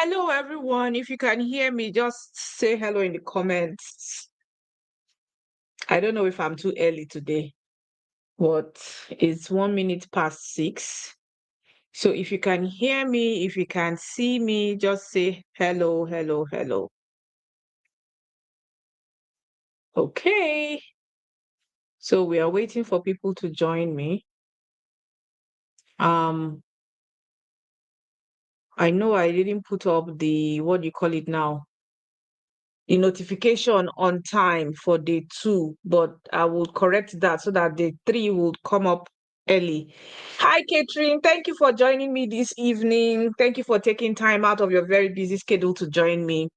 Hello, everyone. If you can hear me, just say hello in the comments. I don't know if I'm too early today, but it's 1 minute past 6. So if you can hear me, if you can see me, just say hello, hello, hello. Okay. So we are waiting for people to join me. Um, I know I didn't put up the, what do you call it now? The notification on time for day 2, but I will correct that so that day 3 will come up early. Hi, Catherine. Thank you for joining me this evening. Thank you for taking time out of your very busy schedule to join me.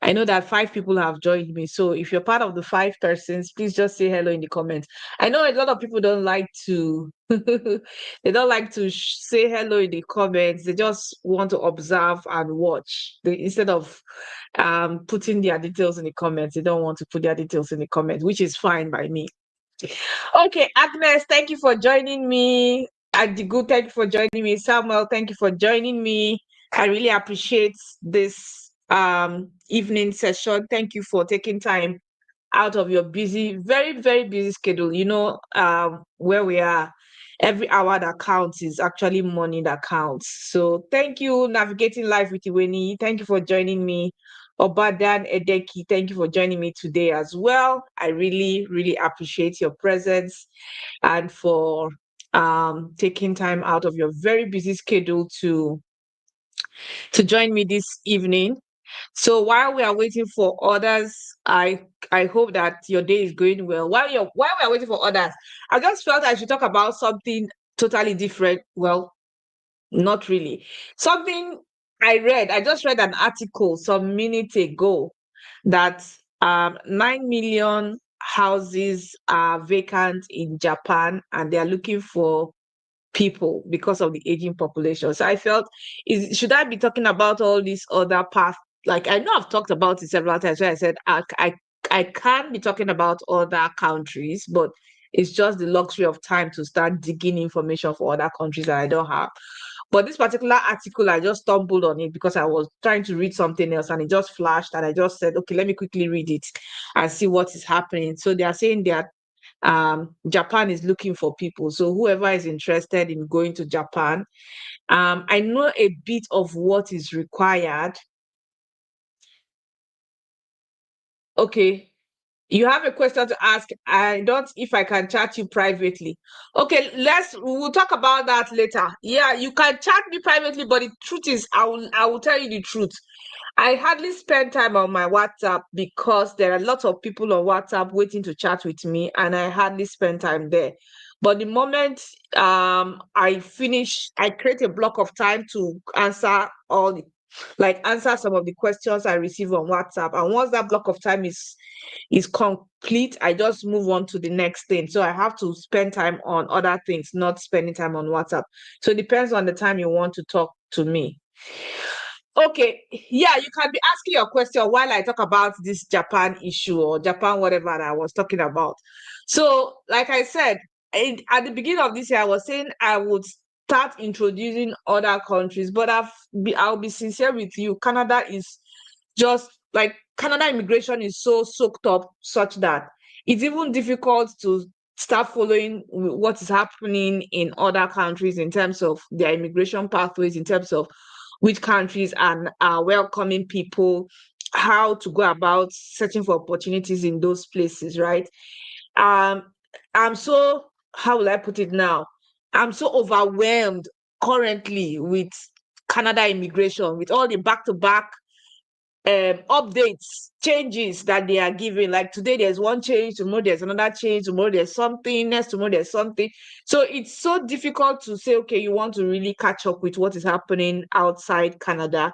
I know that 5 people have joined me. So if you're part of the 5 persons, please just say hello in the comments. I know a lot of people don't like to they don't like to say hello in the comments. They just want to observe and watch. Instead of putting their details in the comments, they don't want to put their details in the comments, which is fine by me. Okay, Agnes, thank you for joining me. Adigu, thank you for joining me. Samuel, thank you for joining me. I really appreciate this evening session. Thank you for taking time out of your busy, very, very busy schedule. Where we are, every hour that counts is actually money that counts. So thank you, Navigating Life with Iweni. Thank you for joining me. Obadan Edeki, thank you for joining me today as well. I really, really appreciate your presence and for taking time out of your very busy schedule to join me this evening. So while we are waiting for others, I hope that your day is going well. While we are waiting for others, I just felt I should talk about something totally different. Well, not really. Something I just read an article some minutes ago that 9 million houses are vacant in Japan and they are looking for people because of the aging population. So I felt, should I be talking about all these other paths? Like I know I've talked about it several times where I said I can be talking about other countries, but it's just the luxury of time to start digging information for other countries that I don't have. But this particular article, I just stumbled on it because I was trying to read something else and it just flashed and I just said, okay, let me quickly read it and see what is happening. So they are saying that Japan is looking for people. So whoever is interested in going to Japan, I know a bit of what is required. Okay, you have a question to ask. I don't if I can chat you privately. Okay, we'll talk about that later. Yeah, you can chat me privately, but the truth is I will tell you the truth. I hardly spend time on my WhatsApp because there are lots of people on WhatsApp waiting to chat with me, and I hardly spend time there. But the moment I create a block of time to answer some of the questions I receive on WhatsApp. And once that block of time is complete, I just move on to the next thing. So I have to spend time on other things, not spending time on WhatsApp. So it depends on the time you want to talk to me. Okay, yeah, you can be asking your question while I talk about this Japan issue or Japan, whatever that I was talking about. So, like I said, at the beginning of this year, I was saying I would start introducing other countries, but I'll be sincere with you. Canada is just like Canada immigration is so soaked up such that it's even difficult to start following what is happening in other countries in terms of their immigration pathways, in terms of which countries are welcoming people, how to go about searching for opportunities in those places, right? Um, I'm so, how will I put it now? I'm so overwhelmed currently with Canada immigration, with all the back-to-back updates, changes that they are giving. Like today, there's one change, tomorrow there's another change, tomorrow there's something, next tomorrow there's something. So it's so difficult to say, okay, you want to really catch up with what is happening outside Canada,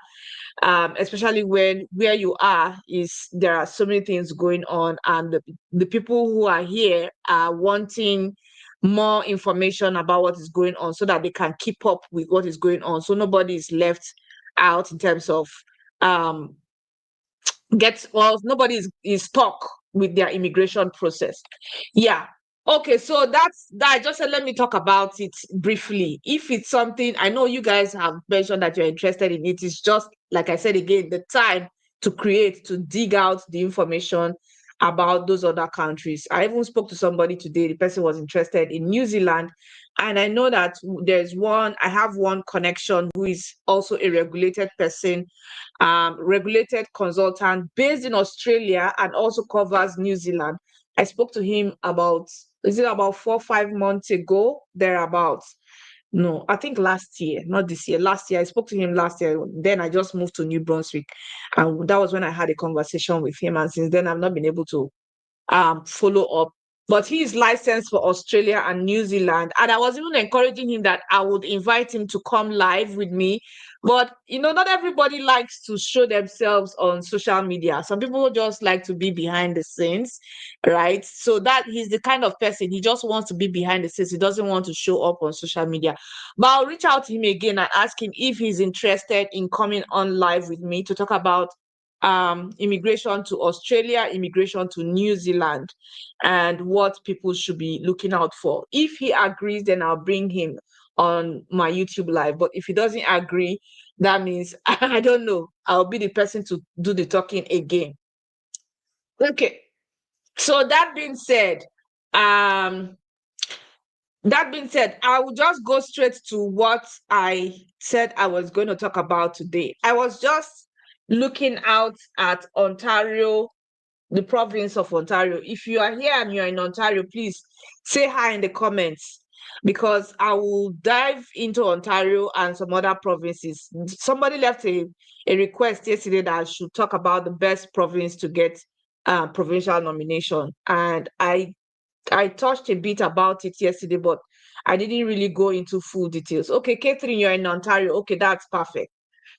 especially when where you are is there are so many things going on, and the people who are here are wanting more information about what is going on so that they can keep up with what is going on. So nobody is left out in terms of um nobody is stuck with their immigration process. Yeah. Okay, so that's that. I just said, let me talk about it briefly. If it's something I know you guys have mentioned that you're interested in, it is just like I said again, the time to create, to dig out the information about those other countries. I even spoke to somebody today. The person was interested in New Zealand, and I know that I have one connection who is also a regulated person, regulated consultant based in Australia and also covers New Zealand. I spoke to him about, is it about 4 or 5 months ago, thereabouts? No, I think last year, not this year. Last year, I spoke to him last year. Then I just moved to New Brunswick, and that was when I had a conversation with him. And since then, I've not been able to follow up. But he is licensed for Australia and New Zealand. And I was even encouraging him that I would invite him to come live with me. But, not everybody likes to show themselves on social media. Some people just like to be behind the scenes, right? So that he's the kind of person, he just wants to be behind the scenes. He doesn't want to show up on social media. But I'll reach out to him again and ask him if he's interested in coming on live with me to talk about immigration to Australia, immigration to New Zealand, and what people should be looking out for. If he agrees, then I'll bring him on my YouTube live. But if he doesn't agree, that means I don't know. I'll be the person to do the talking again. Okay. So um, that being said, I will just go straight to what I said I was going to talk about today. I was just looking out at Ontario, the province of Ontario. If you are here and you're in Ontario, please say hi in the comments because I will dive into Ontario and some other provinces. Somebody left a request yesterday that I should talk about the best province to get provincial nomination. And I touched a bit about it yesterday, but I didn't really go into full details. Okay, Catherine, you're in Ontario. Okay, that's perfect.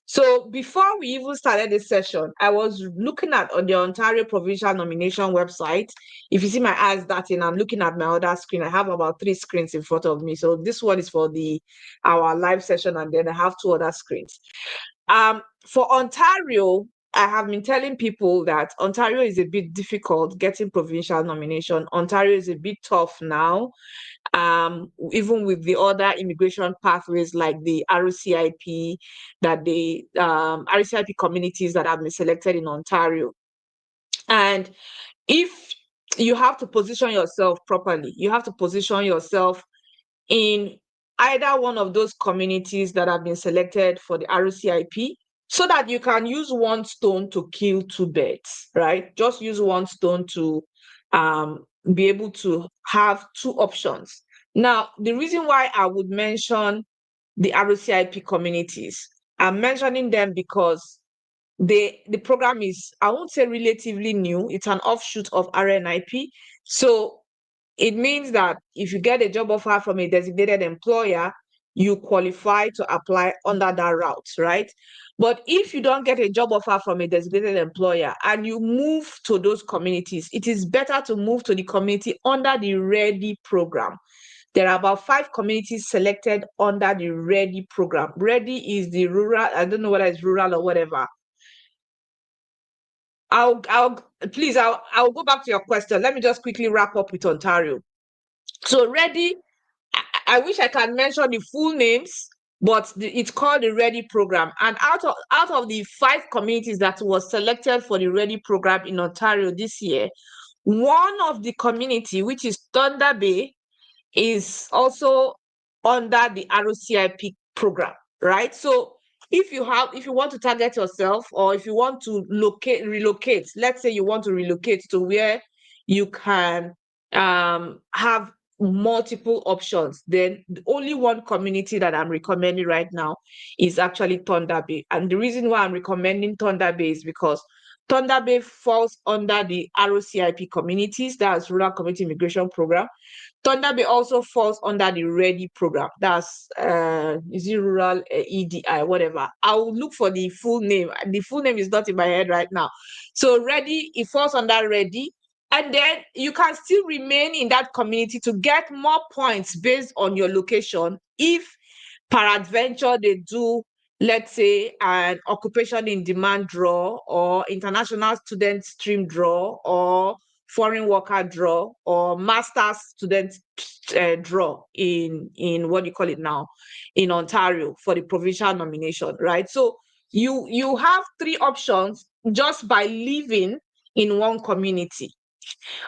So before we even started this session, I was looking at on the Ontario Provincial Nomination website. If you see my eyes darting, I'm looking at my other screen. I have about 3 screens in front of me. So this one is for our live session, and then I have 2 other screens. For Ontario, I have been telling people that Ontario is a bit difficult getting provincial nomination. Ontario is a bit tough now, even with the other immigration pathways like the RCIP, that the RCIP communities that have been selected in Ontario. And if you have to position yourself properly, you have to position yourself in either one of those communities that have been selected for the RCIP so that you can use one stone to kill 2 birds, right? Just use one stone to be able to have 2 options. Now, the reason why I would mention the RCIP communities, I'm mentioning them because the program is, I won't say relatively new, it's an offshoot of RNIP. So it means that if you get a job offer from a designated employer, you qualify to apply under that route, right? But if you don't get a job offer from a designated employer and you move to those communities, it is better to move to the community under the READY program. There are about 5 communities selected under the READY program. READY is the rural, I don't know whether it's rural or whatever. I'll go back to your question. Let me just quickly wrap up with Ontario. So READY, I wish I can mention the full names, but it's called the READY program. And out of the 5 communities that was selected for the READY program in Ontario this year, one of the community, which is Thunder Bay, is also under the ROCIP program, right? So if you want to target yourself, or if you want to relocate, let's say you want to relocate to where you can have multiple options, then the only one community that I'm recommending right now is actually Thunder Bay. And the reason why I'm recommending Thunder Bay is because Thunder Bay falls under the ROCIP communities, that's Rural Community Immigration Program. Thunder Bay also falls under the READY program. That's is it rural EDI, whatever. I'll look for the full name. The full name is not in my head right now. So READY, it falls under READY. And then you can still remain in that community to get more points based on your location if peradventure they do, let's say, an occupation in demand draw or international student stream draw or foreign worker draw or master's student draw in what do you call it now, in Ontario for the provincial nomination, right? So you have three options just by living in one community.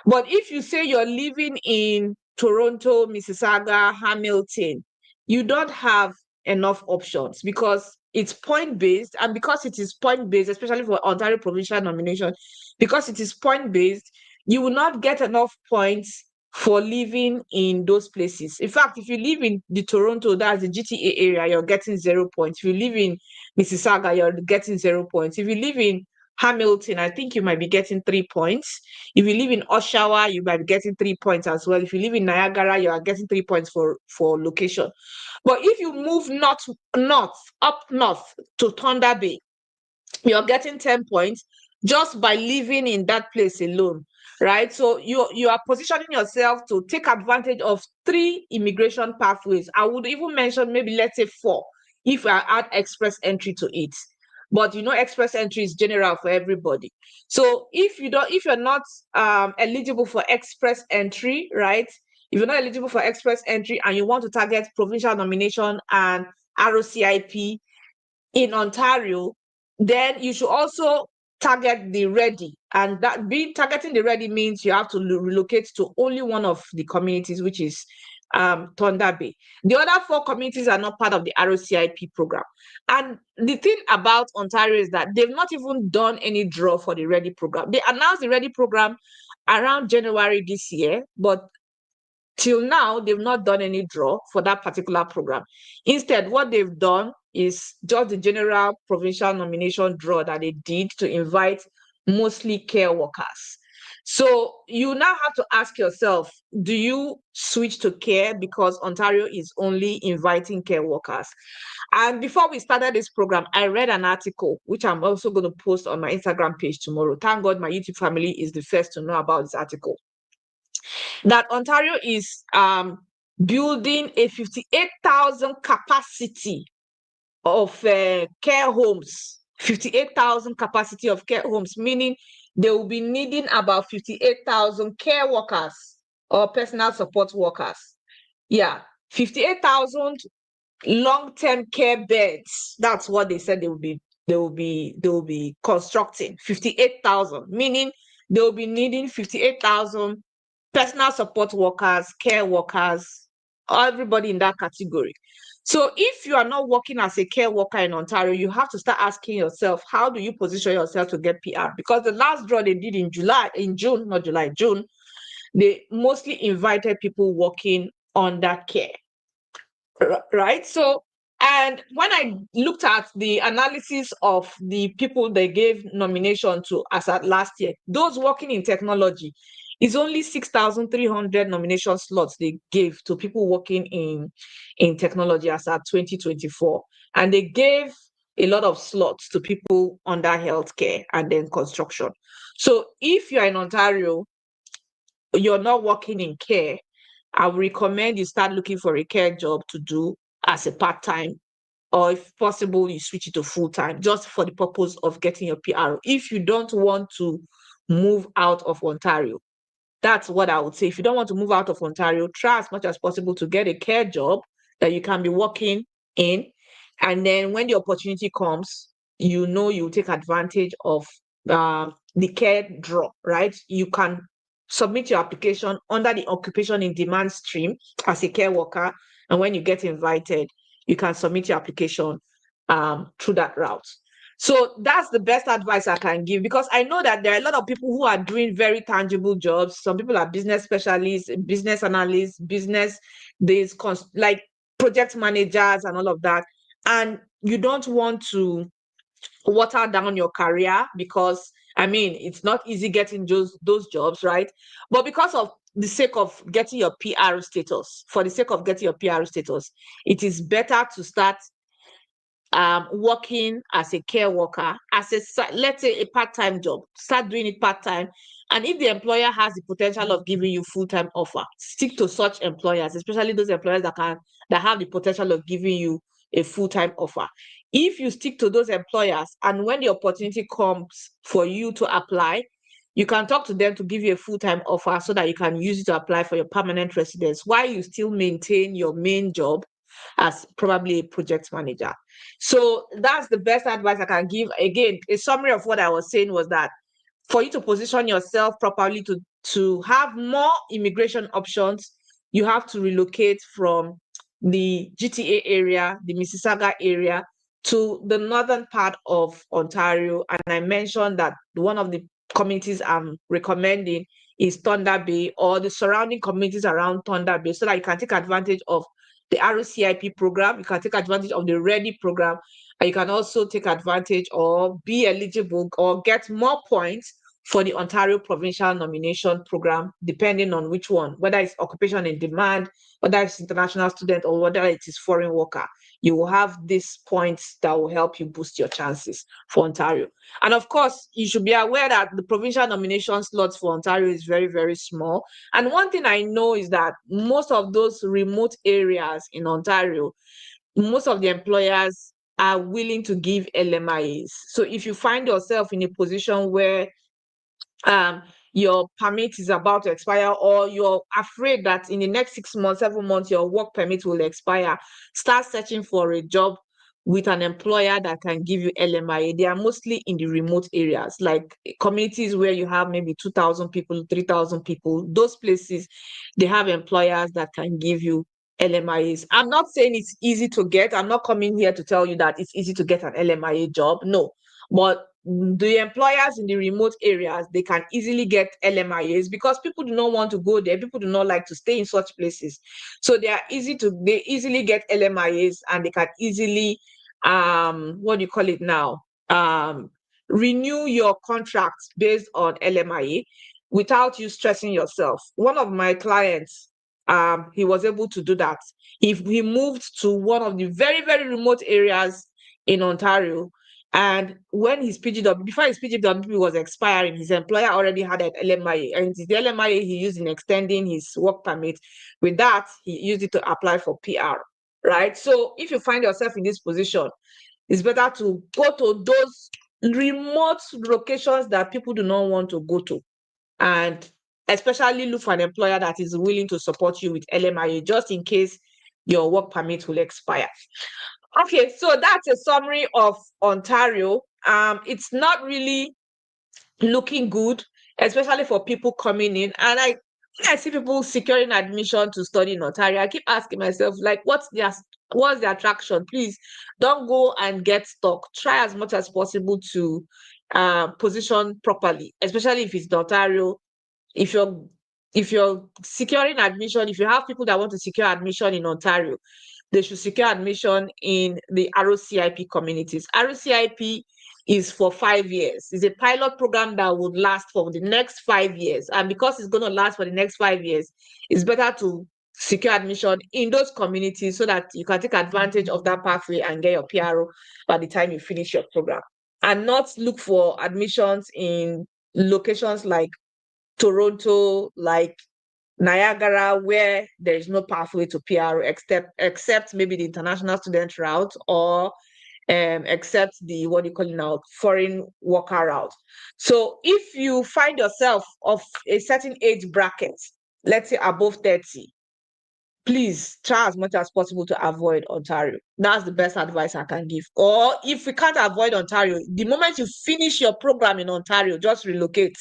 But if you say you're living in Toronto, Mississauga, Hamilton, you don't have enough options because it's point based. And because it is point based, especially for Ontario provincial nomination, because it is point based, you will not get enough points for living in those places. In fact, if you live in the Toronto, that's the GTA area, you're getting 0 points. If you live in Mississauga, you're getting 0 points. If you live in Hamilton, I think you might be getting 3 points. If you live in Oshawa, you might be getting 3 points as well. If you live in Niagara, you are getting 3 points for location. But if you move up north to Thunder Bay, you're getting 10 points just by living in that place alone, right? So you are positioning yourself to take advantage of 3 immigration pathways. I would even mention maybe, let's say 4, if I add express entry to it. But express entry is general for everybody. So if you're not eligible for express entry, right? If you're not eligible for express entry and you want to target provincial nomination and ROCIP in Ontario, then you should also target the ready. And that targeting the ready means you have to relocate to only one of the communities, which is Thunder Bay. The other 4 communities are not part of the ROCIP program. And the thing about Ontario is that they've not even done any draw for the ready program. They announced the ready program around January this year, but till now, they've not done any draw for that particular program. Instead, what they've done is just the general provincial nomination draw that they did to invite mostly care workers. So you now have to ask yourself, do you switch to care because Ontario is only inviting care workers? And before we started this program, I read an article, which I'm also going to post on my Instagram page tomorrow. Thank God my YouTube family is the first to know about this article, that Ontario is building a 58,000 capacity of care homes, 58,000 capacity of care homes, meaning they will be needing about 58,000 care workers or personal support workers. Yeah, 58,000 long-term care beds. That's what they said they will be constructing. 58,000, meaning they will be needing 58,000 personal support workers, care workers, everybody in that category. So if you are not working as a care worker in Ontario, you have to start asking yourself, how do you position yourself to get PR? Because the last draw they did in June, they mostly invited people working on that care, right? So, and when I looked at the analysis of the people they gave nomination to as at last year, those working in technology, is only 6,300 nomination slots they gave to people working in technology as at 2024. And they gave a lot of slots to people under healthcare and then construction. So if you're in Ontario, you're not working in care, I would recommend you start looking for a care job to do as a part-time, or if possible, you switch it to full-time, just for the purpose of getting your PR. If you don't want to move out of Ontario, that's what I would say. If you don't want to move out of Ontario, try as much as possible to get a care job that you can be working in. And then when the opportunity comes, you take advantage of the care draw, right? You can submit your application under the occupation in demand stream as a care worker. And when you get invited, you can submit your application through that route. So that's the best advice I can give, because I know that there are a lot of people who are doing very tangible jobs. Some people are business specialists, business analysts, like project managers and all of that. And you don't want to water down your career because, it's not easy getting those jobs, right? But because of the sake of getting your PR status, it is better to start working as a care worker, let's say a part-time job. Start doing it part-time. And if the employer has the potential of giving you full-time offer, stick to such employers, especially those employers that have the potential of giving you a full-time offer. If you stick to those employers, and when the opportunity comes for you to apply, you can talk to them to give you a full-time offer so that you can use it to apply for your permanent residence while you still maintain your main job as probably a project manager. So that's the best advice I can give. Again, a summary of what I was saying was that for you to position yourself properly to have more immigration options, you have to relocate from the GTA area, the Mississauga area, to the northern part of Ontario. And I mentioned that one of the communities I'm recommending is Thunder Bay or the surrounding communities around Thunder Bay so that you can take advantage of the RCIP program, you can take advantage of the READY program, and you can also take advantage or be eligible or get more points for the Ontario Provincial Nomination Program, depending on which one, whether it's occupation in demand, whether it's international student, or whether it is foreign worker. You will have these points that will help you boost your chances for Ontario. And of course, you should be aware that the provincial nomination slots for Ontario is very, very small. And one thing I know is that most of those remote areas in Ontario, most of the employers are willing to give LMIAs. So if you find yourself in a position where your permit is about to expire, or you're afraid that in the next 6 months, 7 months, your work permit will expire, start searching for a job with an employer that can give you LMIA. They are mostly in the remote areas, like communities where you have maybe 2,000 people, 3,000 people. Those places, they have employers that can give you LMIAs. I'm not saying it's easy to get. I'm not coming here to tell you that it's easy to get an LMIA job. No. But the employers in the remote areas, they can easily get LMIAs because people do not want to go there. People do not like to stay in such places. So they easily get LMIAs, and they can easily, what do you call it now? Renew your contract based on LMIA without you stressing yourself. One of my clients, he was able to do that. If he moved to one of the very, very remote areas in Ontario, and when his PGW, before his PGW was expiring, his employer already had an LMIA, and the LMIA he used in extending his work permit. With that, he used it to apply for PR, right? So if you find yourself in this position, it's better to go to those remote locations that people do not want to go to, and especially look for an employer that is willing to support you with LMIA just in case your work permit will expire. Okay, so that's a summary of Ontario. It's not really looking good, especially for people coming in. And when I see people securing admission to study in Ontario, I keep asking myself, like, what's the attraction? Please don't go and get stuck. Try as much as possible to position properly, especially if it's Ontario. If you're securing admission, if you have people that want to secure admission in Ontario, they should secure admission in the ROCIP communities. ROCIP is for 5 years. It's a pilot program that would last for the next 5 years. And because it's going to last for the next 5 years, it's better to secure admission in those communities so that you can take advantage of that pathway and get your PRO by the time you finish your program. And not look for admissions in locations like Toronto, like Niagara, where there is no pathway to PR except maybe the international student route, or except the, what do you call it now, foreign worker route. So if you find yourself of a certain age bracket, let's say above 30, please try as much as possible to avoid Ontario. That's the best advice I can give. Or if we can't avoid Ontario, the moment you finish your program in Ontario, just relocate.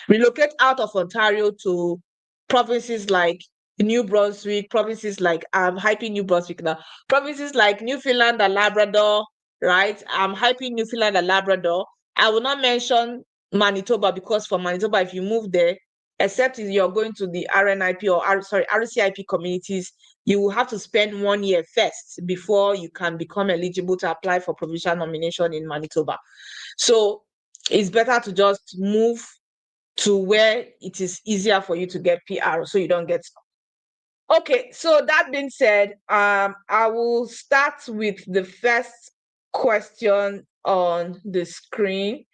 Relocate out of Ontario to provinces like New Brunswick, provinces like, I'm hyping New Brunswick now, provinces like Newfoundland and Labrador, right? I'm hyping Newfoundland and Labrador. I will not mention Manitoba because for Manitoba, if you move there, except if you're going to the RNIP or RCIP communities, you will have to spend 1 year first before you can become eligible to apply for provincial nomination in Manitoba. So it's better to just move to where it is easier for you to get PR so you don't get stuck. Okay, so that being said, I will start with the first question on the screen.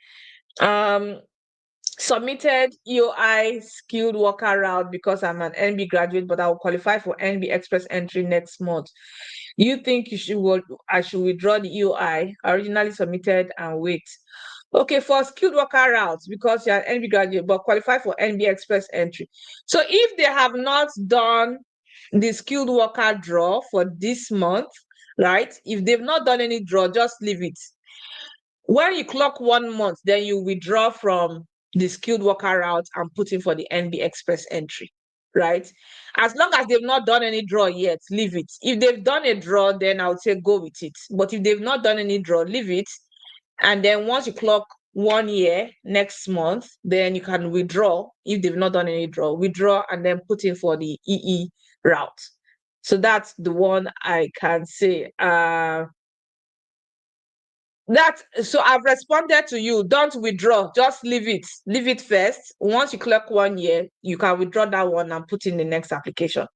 Submitted EOI skilled worker route because I'm an NB graduate, but I will qualify for NB Express entry next month. You think I should withdraw the EOI originally submitted and wait? Okay, for skilled worker routes, because you're an NB graduate, but qualify for NB Express entry. So if they have not done the skilled worker draw for this month, right? If they've not done any draw, just leave it. When you clock 1 month, then you withdraw from the skilled worker route and put in for the NB Express entry, right? As long as they've not done any draw yet, leave it. If they've done a draw, then I would say go with it. But if they've not done any draw, leave it. And then once you clock 1 year next month, then you can withdraw. If they've not done any draw, withdraw and then put in for the EE route. So that's the one I can say. So I've responded to you. Don't withdraw, just leave it. Leave it first. Once you clock 1 year, you can withdraw that one and put in the next application.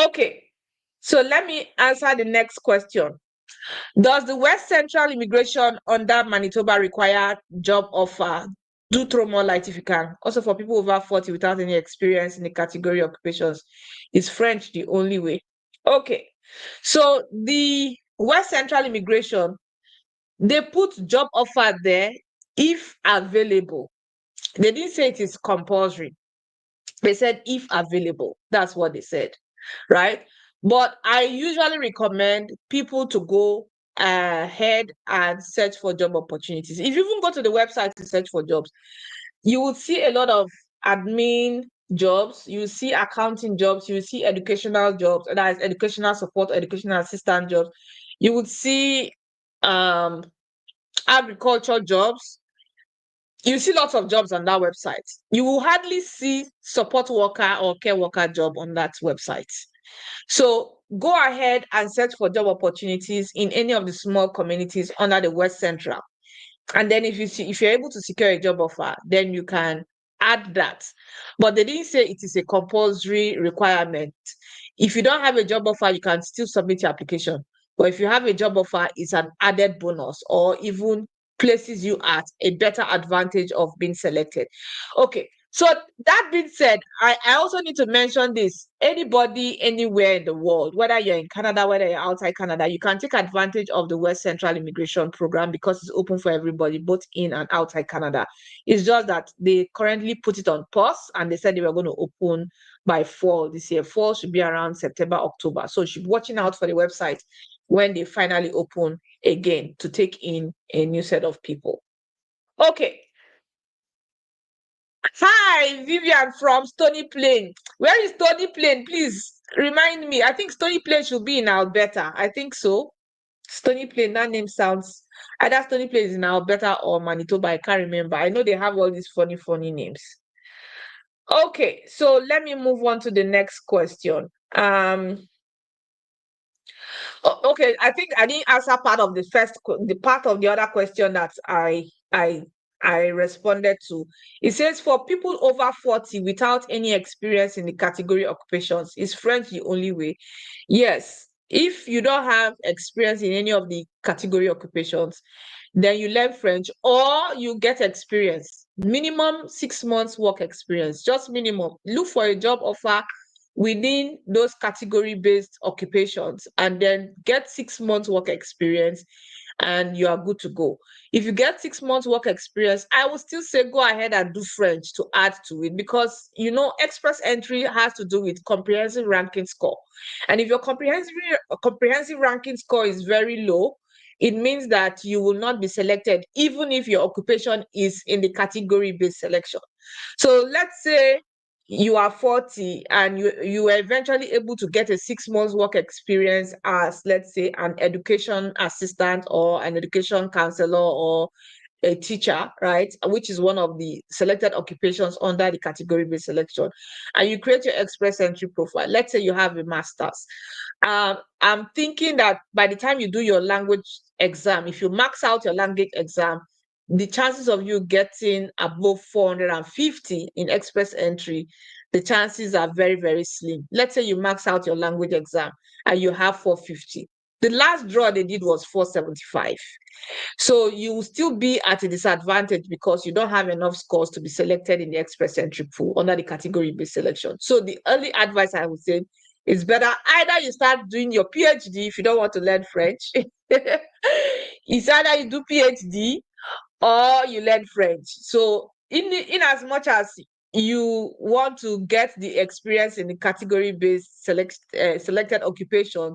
Okay, so let me answer the next question. Does the West Central Immigration under Manitoba require job offer? Do throw more light if you can. Also for people over 40 without any experience in the category occupations, is French the only way? Okay, so the West Central Immigration, they put job offer there if available. They didn't say it is compulsory. They said if available. That's what they said, right? But I usually recommend people to go ahead and search for job opportunities. If you even go to the website to search for jobs, you will see a lot of admin jobs, you see accounting jobs, you see educational jobs, that is educational support, educational assistant jobs. You would see agriculture jobs. You see lots of jobs on that website. You will hardly see support worker or care worker job on that website. So go ahead and search for job opportunities in any of the small communities under the West Central. And then if you're able to secure a job offer, then you can add that. But they didn't say it is a compulsory requirement. If you don't have a job offer, you can still submit your application. But if you have a job offer, it's an added bonus or even places you at a better advantage of being selected. Okay. So that being said, I also need to mention this. Anybody anywhere in the world, whether you're in Canada, whether you're outside Canada, you can take advantage of the West Central Immigration Program because it's open for everybody, both in and outside Canada. It's just that they currently put it on pause and they said they were going to open by fall this year. Fall should be around September, October. So you should be watching out for the website when they finally open again to take in a new set of people. Okay. Hi, Vivian from Stony Plain. Where is Stony Plain? Please remind me. I think Stony Plain should be in Alberta. I think so. Stony Plain, that name sounds either Stony Plain is in Alberta or Manitoba. I can't remember. I know they have all these funny names. Okay, so let me move on to the next question. Okay, I think I didn't answer part of the part of the other question that I responded to. It says for people over 40 without any experience in the category occupations, is French the only way? Yes. If you don't have experience in any of the category occupations, then you learn French or you get experience. Minimum 6 months work experience, just minimum. Look for a job offer within those category-based occupations and then get 6 months work experience and you are good to go. If you get 6 months work experience, I will still say go ahead and do French to add to it because, express entry has to do with comprehensive ranking score. And if your comprehensive ranking score is very low, it means that you will not be selected even if your occupation is in the category-based selection. So let's say you are 40 and you were eventually able to get a 6 months work experience as, let's say, an education assistant or an education counselor or a teacher, right? Which is one of the selected occupations under the category-based selection. And you create your express entry profile. Let's say you have a master's. I'm thinking that by the time you do your language exam, if you max out your language exam, the chances of you getting above 450 in express entry, the chances are very, very slim. Let's say you max out your language exam and you have 450. The last draw they did was 475. So you will still be at a disadvantage because you don't have enough scores to be selected in the express entry pool under the category-based selection. So the only advice I would say is better either you start doing your PhD if you don't want to learn French. It's either you do PhD or you learn French. So in as much as you want to get the experience in the category-based selected occupation,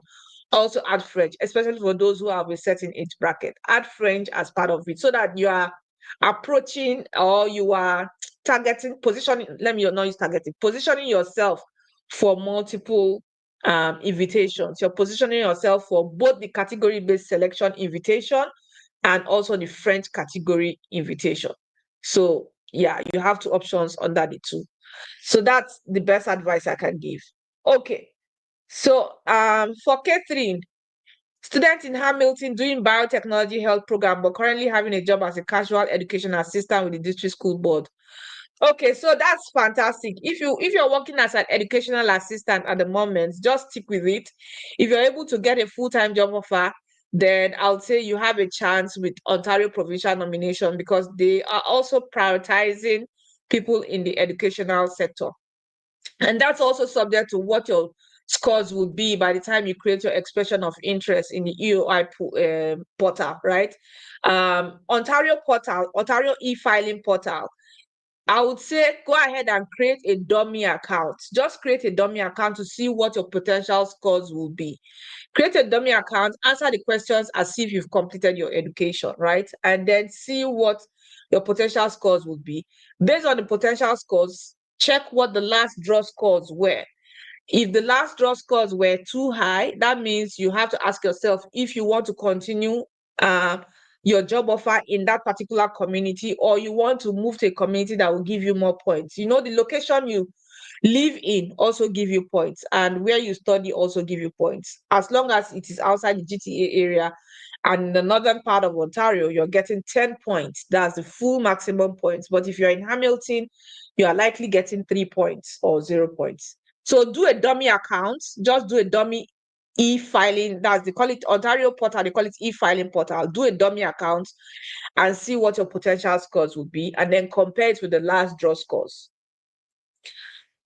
also add French, especially for those who have a certain age bracket. Add French as part of it so that you are approaching or you are targeting, positioning, let me not use targeting, positioning yourself for multiple invitations. You're positioning yourself for both the category-based selection invitation and also the French category invitation. So yeah, you have two options under the two. So that's the best advice I can give. Okay. So for Catherine, student in Hamilton doing biotechnology health program, but currently having a job as a casual education assistant with the district school board. Okay, so that's fantastic. If you're working as an educational assistant at the moment, just stick with it. If you're able to get a full-time job offer, then I'll say you have a chance with Ontario Provincial nomination because they are also prioritizing people in the educational sector. And that's also subject to what your scores would be by the time you create your expression of interest in the EOI portal, right? Ontario portal, Ontario e-filing portal. I would say go ahead and create a dummy account. Just create a dummy account to see what your potential scores will be. Create a dummy account, answer the questions as if you've completed your education, right? And then see what your potential scores would be. Based on the potential scores, check what the last draw scores were. If the last draw scores were too high, that means you have to ask yourself if you want to continue your job offer in that particular community, or you want to move to a community that will give you more points. You know, the location you live in also give you points, and where you study also give you points. As long as it is outside the GTA area and in the northern part of Ontario, you're getting 10 points. That's the full maximum points. But if you're in Hamilton, you are likely getting 3 points or 0 points. So do a dummy account, just do a dummy e-filing. They call it Ontario portal, they call it e-filing portal. Do a dummy account and see what your potential scores would be, and then compare it with the last draw scores.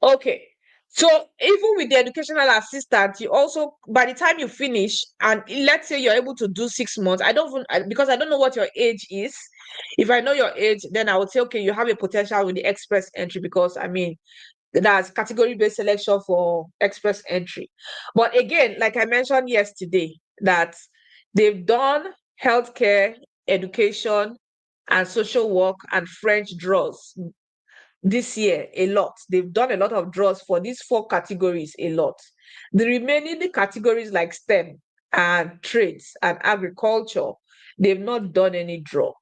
Okay. So even with the educational assistant, you also, by the time you finish, and let's say you're able to do 6 months, because I don't know what your age is. If I know your age, then I would say, okay, you have a potential with the express entry, because I mean, that's category-based selection for express entry. But again, like I mentioned yesterday, that they've done healthcare, education, and social work and French draws this year a lot. They've done a lot of draws for these 4 categories a lot. The remaining categories like STEM and trades and agriculture, they've not done any draw.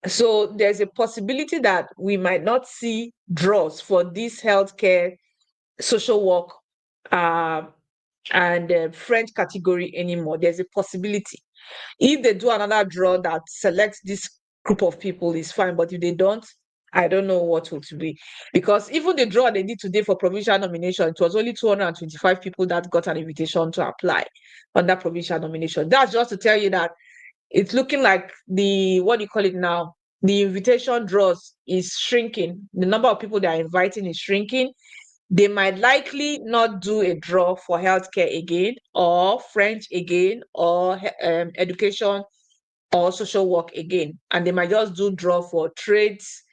So there's a possibility that we might not see draws for this healthcare, social work, and French category anymore. There's a possibility. If they do another draw that selects this group of people, is fine. But if they don't, I don't know what will to be. Because even the draw they did today for provincial nomination, it was only 225 people that got an invitation to apply on that provincial nomination. That's just to tell you that it's looking like the, what do you call it now? The invitation draws is shrinking. The number of people they are inviting is shrinking. They might likely not do a draw for healthcare again, or French again, or education or social work again. And they might just do draw for trades,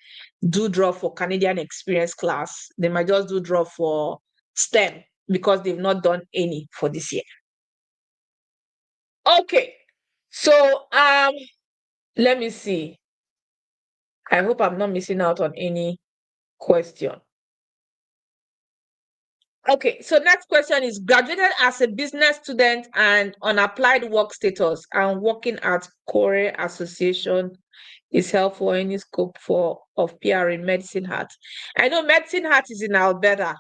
do draw for Canadian experience class. They might just do draw for STEM because they've not done any for this year. Okay. So let me see. I hope I'm not missing out on any question. Okay, so next question is, graduated as a business student and on applied work status and working at Core Association is helpful any scope of PR in Medicine Hat. I know Medicine Hat is in Alberta.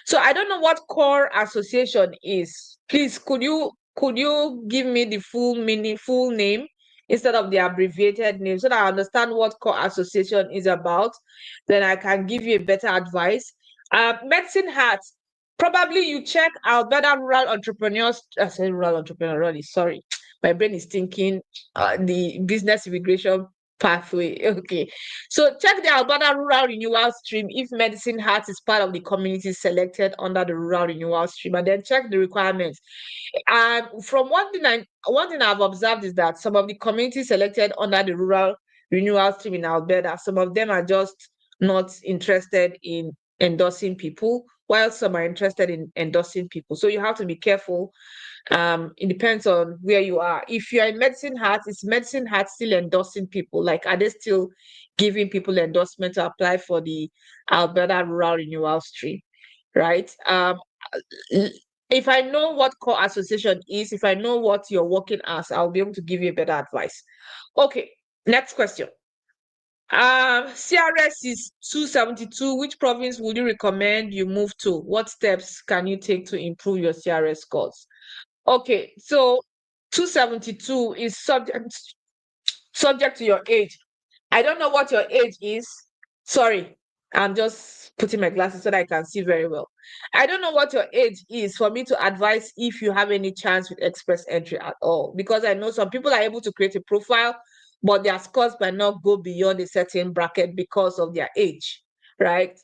So I don't know what Core Association is. Please, could you give me the full name instead of the abbreviated name so that I understand what Core Association is about? Then I can give you a better advice. Medicine Hat, probably you check Alberta Rural Entrepreneurs. I said rural entrepreneur, really, sorry. My brain is thinking the business immigration pathway. Okay. So check the Alberta Rural Renewal Stream if Medicine Hat is part of the community selected under the Rural Renewal Stream, and then check the requirements. From one thing I've observed is that some of the communities selected under the Rural renewal stream in Alberta. Some of them are just not interested in endorsing people, while some are interested in endorsing people. So you have to be careful. It depends on where you are. If you're in Medicine Hat, is Medicine Hat still endorsing people? Like, are they still giving people endorsement to apply for the Alberta Rural Renewal Stream? Right? If I know what core association is, if I know what you're working as, I'll be able to give you a better advice. Okay, next question. CRS is 272. Which province would you recommend you move to? What steps can you take to improve your CRS scores? Okay, so 272 is subject to your age. I don't know what your age is. Sorry, I'm just putting my glasses so that I can see very well. I don't know what your age is for me to advise if you have any chance with express entry at all, because I know some people are able to create a profile, but their scores might not go beyond a certain bracket because of their age, right?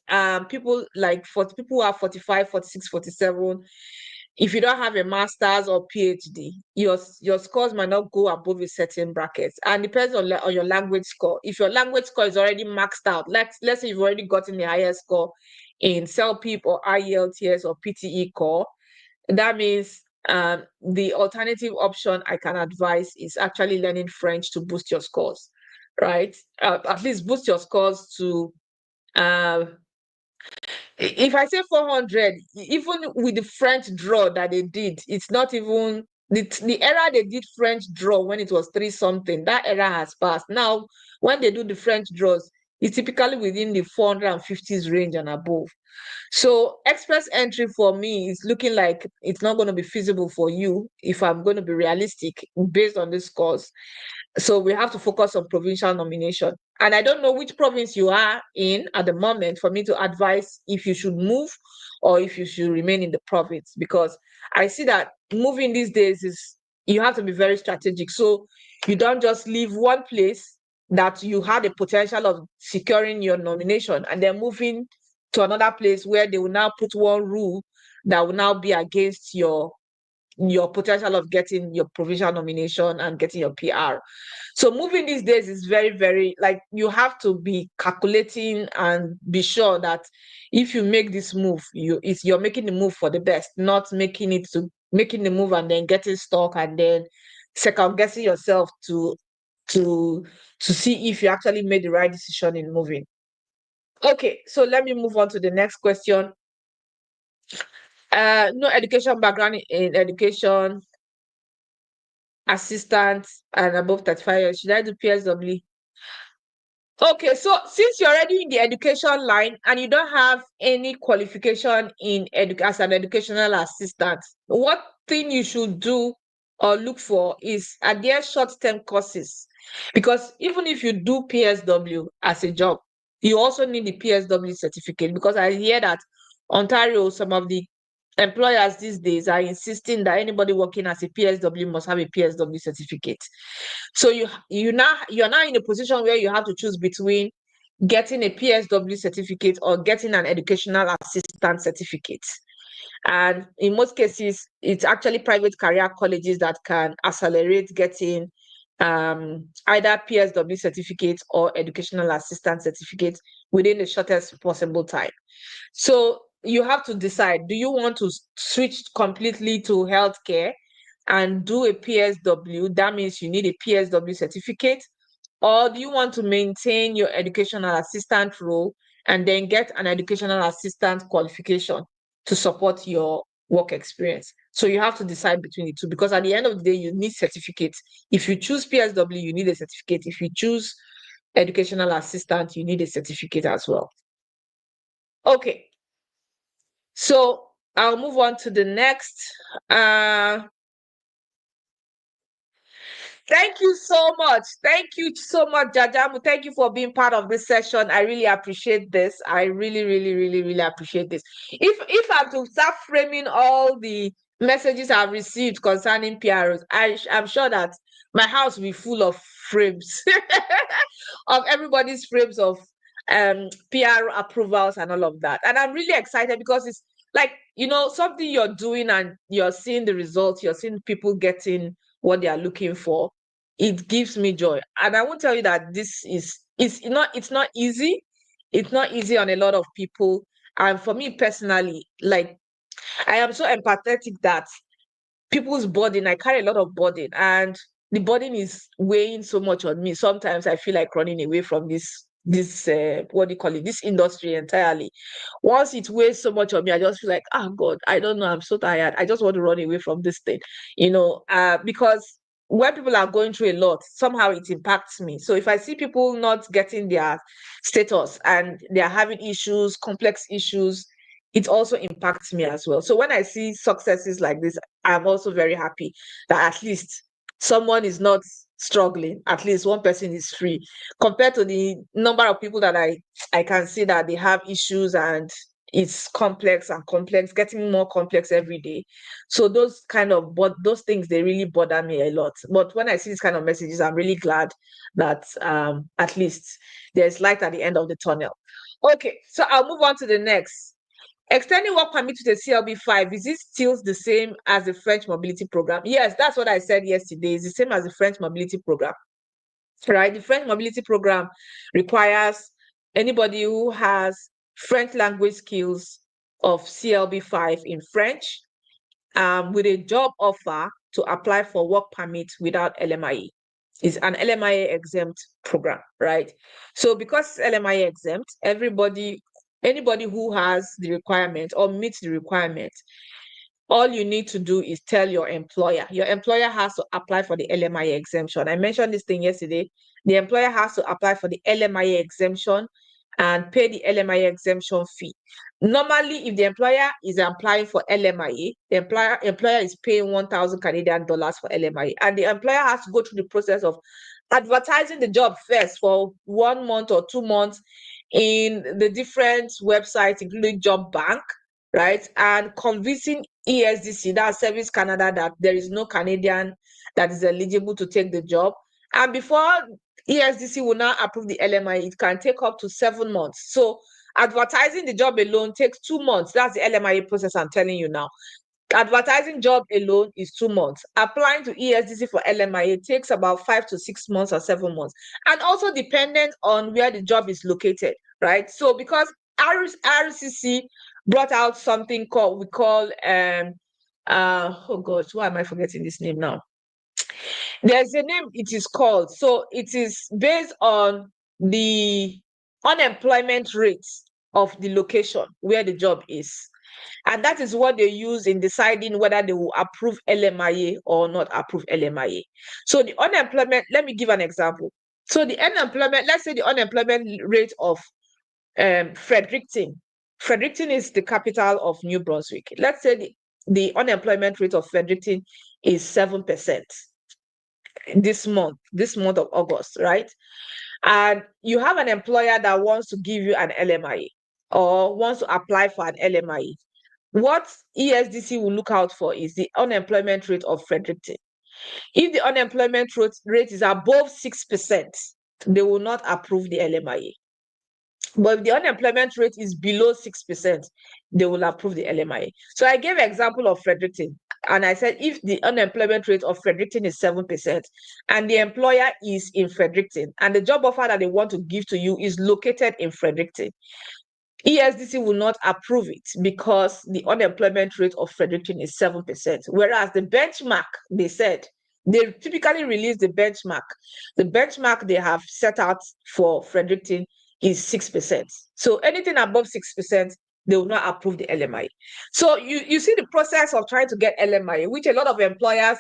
People like for people who are 45, 46, 47, if you don't have a master's or PhD, your scores might not go above a certain bracket, and depends on your language score. If your language score is already maxed out, let's say you've already gotten the highest score in CELPIP or IELTS or PTE core, that means the alternative option I can advise is actually learning French to boost your scores, right? At least boost your scores to uh, if I say 400, even with the French draw that they did, it's not even the era they did French draw when it was 3 something. That era has passed. Now, when they do the French draws, it's typically within the 450s range and above. So express entry for me is looking like it's not going to be feasible for you if I'm going to be realistic based on this course. So we have to focus on provincial nomination. And I don't know which province you are in at the moment for me to advise if you should move or if you should remain in the province, because I see that moving these days is you have to be very strategic. So you don't just leave one place that you had a potential of securing your nomination and then moving to another place where they will now put one rule that will now be against your potential of getting your provincial nomination and getting your PR. So moving these days is very, very, like, you have to be calculating and be sure that if you make this move, you're making the move for the best, not making the move and then getting stuck and then second guessing yourself to see if you actually made the right decision in moving. Okay, so let me move on to the next question. No education background in education, assistant, and above 35 years. Should I do PSW? Okay, so since you're already in the education line and you don't have any qualification in as an educational assistant, what thing you should do or look for is there short-term courses, because even if you do PSW as a job, you also need the PSW certificate, because I hear that Ontario, some of the employers these days are insisting that anybody working as a PSW must have a PSW certificate. So you're now in a position where you have to choose between getting a PSW certificate or getting an educational assistant certificate. And in most cases, it's actually private career colleges that can accelerate getting either PSW certificate or educational assistant certificate within the shortest possible time. So you have to decide, do you want to switch completely to healthcare and do a PSW? That means you need a PSW certificate. Or do you want to maintain your educational assistant role and then get an educational assistant qualification to support your work experience? So you have to decide between the two, because at the end of the day, you need certificates. If you choose PSW, you need a certificate. If you choose educational assistant, you need a certificate as well. Okay. So I'll move on to the next. Thank you so much. Thank you so much, Jajamu. Thank you for being part of this session. I really appreciate this. I really, really, really, really appreciate this. If I'm to start framing all the messages I've received concerning PROs, I'm sure that my house will be full of frames of everybody's frames of PR approvals and all of that. And I'm really excited because it's like, something you're doing and you're seeing the results, you're seeing people getting what they are looking for. it gives me joy. And I won't tell you that it's not easy. It's not easy on a lot of people. And for me personally, like I am so empathetic that people's burden, I carry a lot of burden, and the burden is weighing so much on me. Sometimes I feel like running away from this what do you call it, this industry entirely. Once it weighs so much on me, I just feel like, oh God, I don't know, I'm so tired. I just want to run away from this thing, because when people are going through a lot, somehow it impacts me. So if I see people not getting their status and they're having issues, complex issues, it also impacts me as well. So when I see successes like this, I'm also very happy that at least someone is not struggling. At least one person is free, compared to the number of people that I can see that they have issues, and it's complex and complex, getting more complex every day. So those things, they really bother me a lot. But when I see these kind of messages, I'm really glad that at least there's light at the end of the tunnel. Okay, so I'll move on to the next. Extending work permit to the CLB5, is it still the same as the French mobility program? Yes, that's what I said yesterday. It's the same as the French mobility program, right? The French mobility program requires anybody who has French language skills of CLB5 in French, with a job offer, to apply for work permit without LMIA. It's an LMIA exempt program, right? So because it's LMIA exempt, anybody who has the requirement or meets the requirement, all you need to do is tell your employer. Your employer has to apply for the LMIA exemption. I mentioned this thing yesterday. The employer has to apply for the LMIA exemption and pay the LMIA exemption fee. Normally, if the employer is applying for LMIA, the employer is paying 1,000 Canadian dollars for LMIA, and the employer has to go through the process of advertising the job first for 1 month or 2 months in the different websites, including Job Bank, right? And convincing ESDC, that's Service Canada, that there is no Canadian that is eligible to take the job. And before ESDC will now approve the LMI, it can take up to 7 months. So advertising the job alone takes 2 months. That's the LMIA process I'm telling you now. Advertising job alone is 2 months. Applying to ESDC for LMIA takes about 5 to 6 months or 7 months. And also dependent on where the job is located, right? So because RCC brought out something we call oh gosh, why am I forgetting this name now? There's a name it is called. So it is based on the unemployment rate of the location where the job is. And that is what they use in deciding whether they will approve LMIA or not approve LMIA. So the unemployment, let me give an example. So the unemployment, let's say the unemployment rate of Fredericton. Fredericton is the capital of New Brunswick. Let's say the unemployment rate of Fredericton is 7% this month of August, right? And you have an employer that wants to give you an LMIA or wants to apply for an LMIA. What ESDC will look out for is the unemployment rate of Fredericton. If the unemployment rate is above 6%, they will not approve the LMIA. But if the unemployment rate is below 6%, they will approve the LMIA. So I gave an example of Fredericton, and I said if the unemployment rate of Fredericton is 7% and the employer is in Fredericton and the job offer that they want to give to you is located in Fredericton, ESDC will not approve it because the unemployment rate of Fredericton is 7%. Whereas the benchmark, they said, they typically release the benchmark. The benchmark they have set out for Fredericton is 6%. So anything above 6%, they will not approve the LMI. So you see the process of trying to get LMI, which a lot of employers,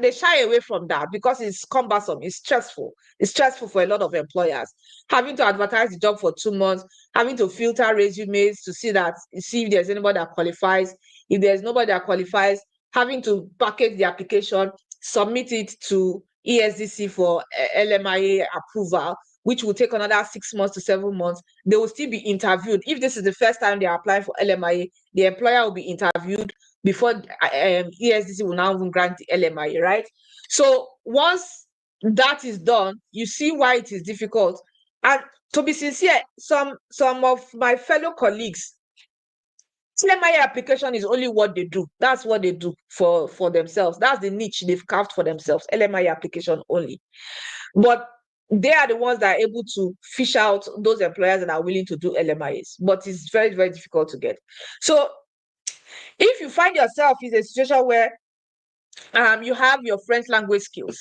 they shy away from that because it's cumbersome, it's stressful. It's stressful for a lot of employers. Having to advertise the job for 2 months, having to filter resumes to see if there's anybody that qualifies. If there's nobody that qualifies, having to package the application, submit it to ESDC for LMIA approval, which will take another 6 months to 7 months. They will still be interviewed. If this is the first time they are applying for LMIA, the employer will be interviewed before ESDC will now even grant the LMIA, right? So once that is done, you see why it is difficult. And to be sincere, some of my fellow colleagues LMIA application is only what they do. That's what they do for themselves. That's the niche they've carved for themselves. LMIA application only. But they are the ones that are able to fish out those employers that are willing to do LMIAs. But it's very, very difficult to get. So if you find yourself in a situation where you have your French language skills,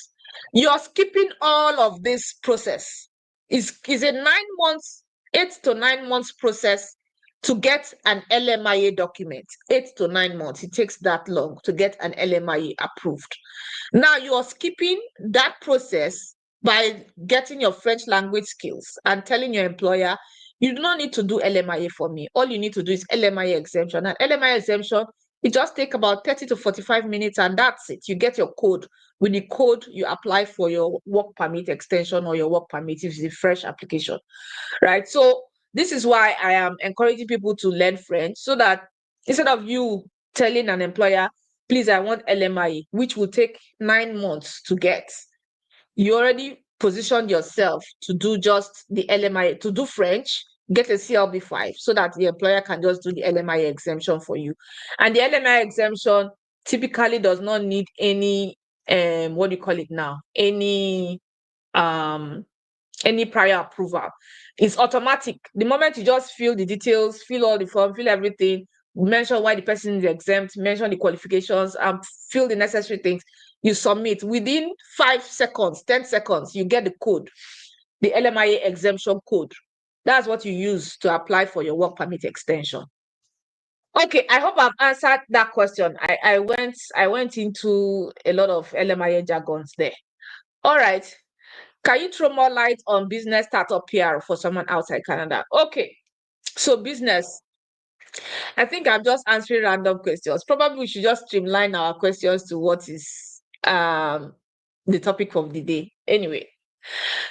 you're skipping all of this process. Is a 9 months, 8 to 9 months process to get an LMIA document. 8 to 9 months. It takes that long to get an LMIA approved. Now you are skipping that process by getting your French language skills and telling your employer, you do not need to do LMIA for me. All you need to do is LMIA exemption. And LMIA exemption, it just takes about 30 to 45 minutes and that's it. You get your code. With the code, you apply for your work permit extension or your work permit if it's a fresh application, right? So this is why I am encouraging people to learn French so that instead of you telling an employer, please, I want LMIA, which will take 9 months to get, you already positioned yourself to do just the LMIA, to do French, get a CLB5 so that the employer can just do the LMIA exemption for you. And the LMIA exemption typically does not need any, what do you call it now? Any prior approval. It's automatic. The moment you just fill the details, fill all the form, fill everything, mention why the person is exempt, mention the qualifications, and fill the necessary things, you submit. Within 5 seconds, 10 seconds, you get the code, the LMIA exemption code. That's what you use to apply for your work permit extension. Okay, I hope I've answered that question. I went into a lot of LMIA jargons there. All right. Can you throw more light on business startup PR for someone outside Canada? Okay, so business. I think I'm just answering random questions. Probably we should just streamline our questions to what is the topic of the day. Anyway,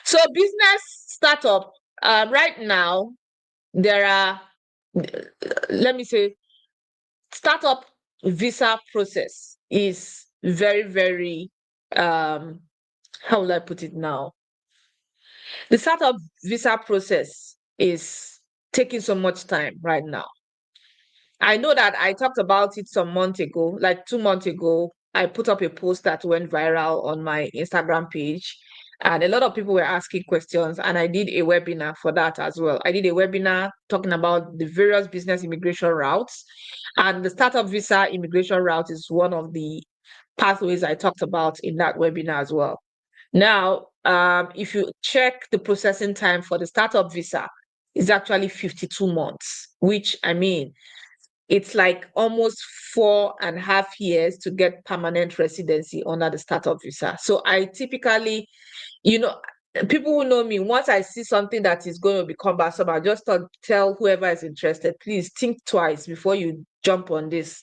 so business startup. Right now, there are, let me say, startup visa process is very, very, how will I put it now? The startup visa process is taking so much time right now. I know that I talked about it some months ago, like 2 months ago. I put up a post that went viral on my Instagram page, and a lot of people were asking questions, and I did a webinar for that as well. I did a webinar talking about the various business immigration routes, and the startup visa immigration route is one of the pathways I talked about in that webinar as well. Now, if you check the processing time for the startup visa, it's actually 52 months, which I mean, it's like almost 4.5 years to get permanent residency under the startup visa. So I typically, people who know me, once I see something that is going to be cumbersome, I just tell whoever is interested, please think twice before you jump on this.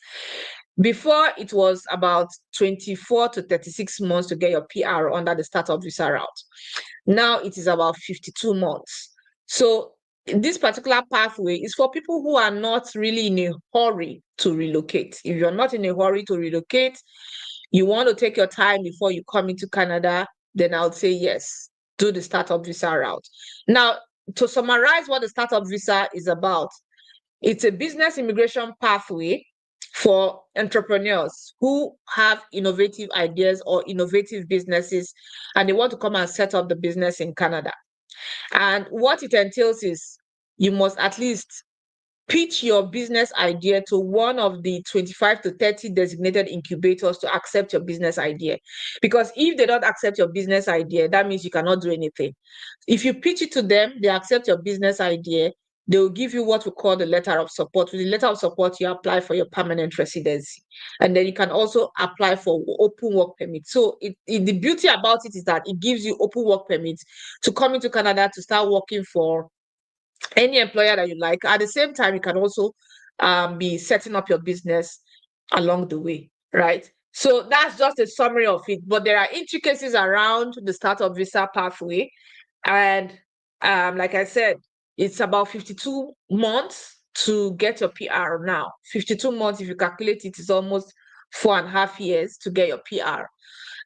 Before, it was about 24 to 36 months to get your PR under the startup visa route. Now it is about 52 months. So this particular pathway is for people who are not really in a hurry to relocate. If you're not in a hurry to relocate, you want to take your time before you come into Canada, then I would say yes, do the startup visa route. Now, to summarize what the startup visa is about, it's a business immigration pathway for entrepreneurs who have innovative ideas or innovative businesses and they want to come and set up the business in Canada. And what it entails is you must at least pitch your business idea to one of the 25 to 30 designated incubators to accept your business idea. Because if they don't accept your business idea, that means you cannot do anything. If you pitch it to them, they accept your business idea, they will give you what we call the letter of support. With the letter of support, you apply for your permanent residency. And then you can also apply for open work permit. So the beauty about it is that it gives you open work permits to come into Canada to start working for any employer that you like. At the same time, you can also be setting up your business along the way, right? So that's just a summary of it. But there are intricacies around the startup visa pathway. And like I said, it's about 52 months to get your PR now. 52 months, if you calculate it, is almost 4.5 years to get your PR.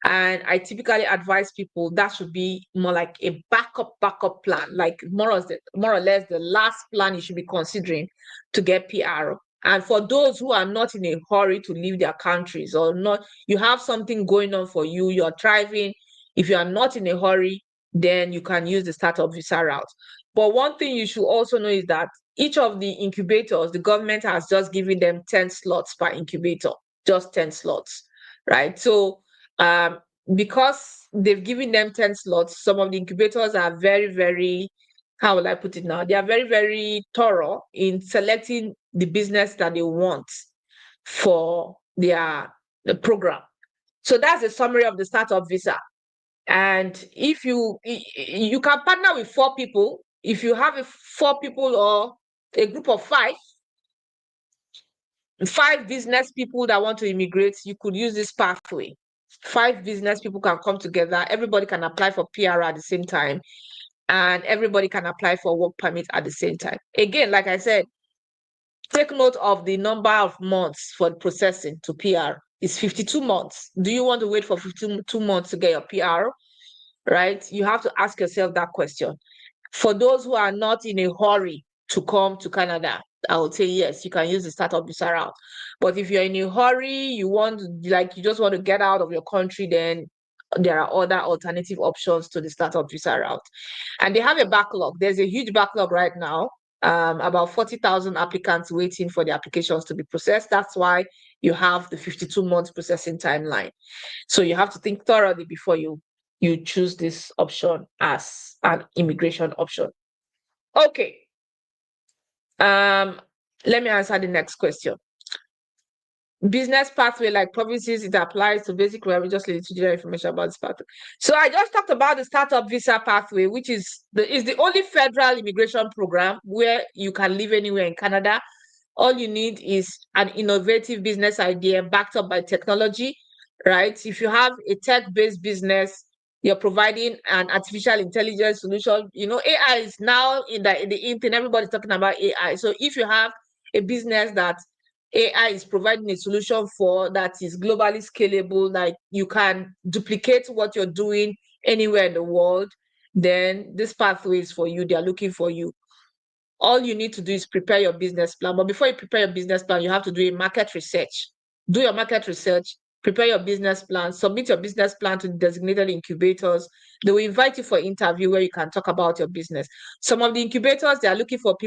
And I typically advise people that should be more like a backup plan, like more or less the last plan you should be considering to get PR. And for those who are not in a hurry to leave their countries, or not, you have something going on for you, you're thriving. If you are not in a hurry, then you can use the startup visa route. But one thing you should also know is that each of the incubators, the government has just given them 10 slots per incubator, just 10 slots, right? So because they've given them 10 slots, some of the incubators are very, very, how will I put it now? They are very, very thorough in selecting the business that they want for the program. So that's a summary of the startup visa. And if you can partner with 4 people. If you have 4 people or a group of 5 business people that want to immigrate, you could use this pathway. 5 business people can come together. Everybody can apply for PR at the same time, and everybody can apply for work permit at the same time. Again, like I said, take note of the number of months for processing to PR. It's 52 months. Do you want to wait for 52 months to get your PR? Right? You have to ask yourself that question. For those who are not in a hurry to come to Canada, I would say yes, you can use the startup visa route. But if you're in a hurry, you just want to get out of your country, then there are other alternative options to the startup visa route. And they have a backlog. There's a huge backlog right now. About 40,000 applicants waiting for the applications to be processed. That's why you have the 52 months processing timeline. So you have to think thoroughly before you choose this option as an immigration option. Okay. Let me answer the next question. Business pathway like provinces, it applies to basic just to general information about this pathway. So I just talked about the startup visa pathway, which is the only federal immigration program where you can live anywhere in Canada. All you need is an innovative business idea backed up by technology, right? If you have a tech-based business, you're providing an artificial intelligence solution. AI is now in the in thing. Everybody's talking about AI. So if you have a business that AI is providing a solution for that is globally scalable, like you can duplicate what you're doing anywhere in the world, then this pathway is for you. They are looking for you. All you need to do is prepare your business plan. But before you prepare your business plan, you have to do a market research. Do your market research, prepare your business plan, submit your business plan to designated incubators. They will invite you for interview where you can talk about your business. Some of the incubators, they are looking for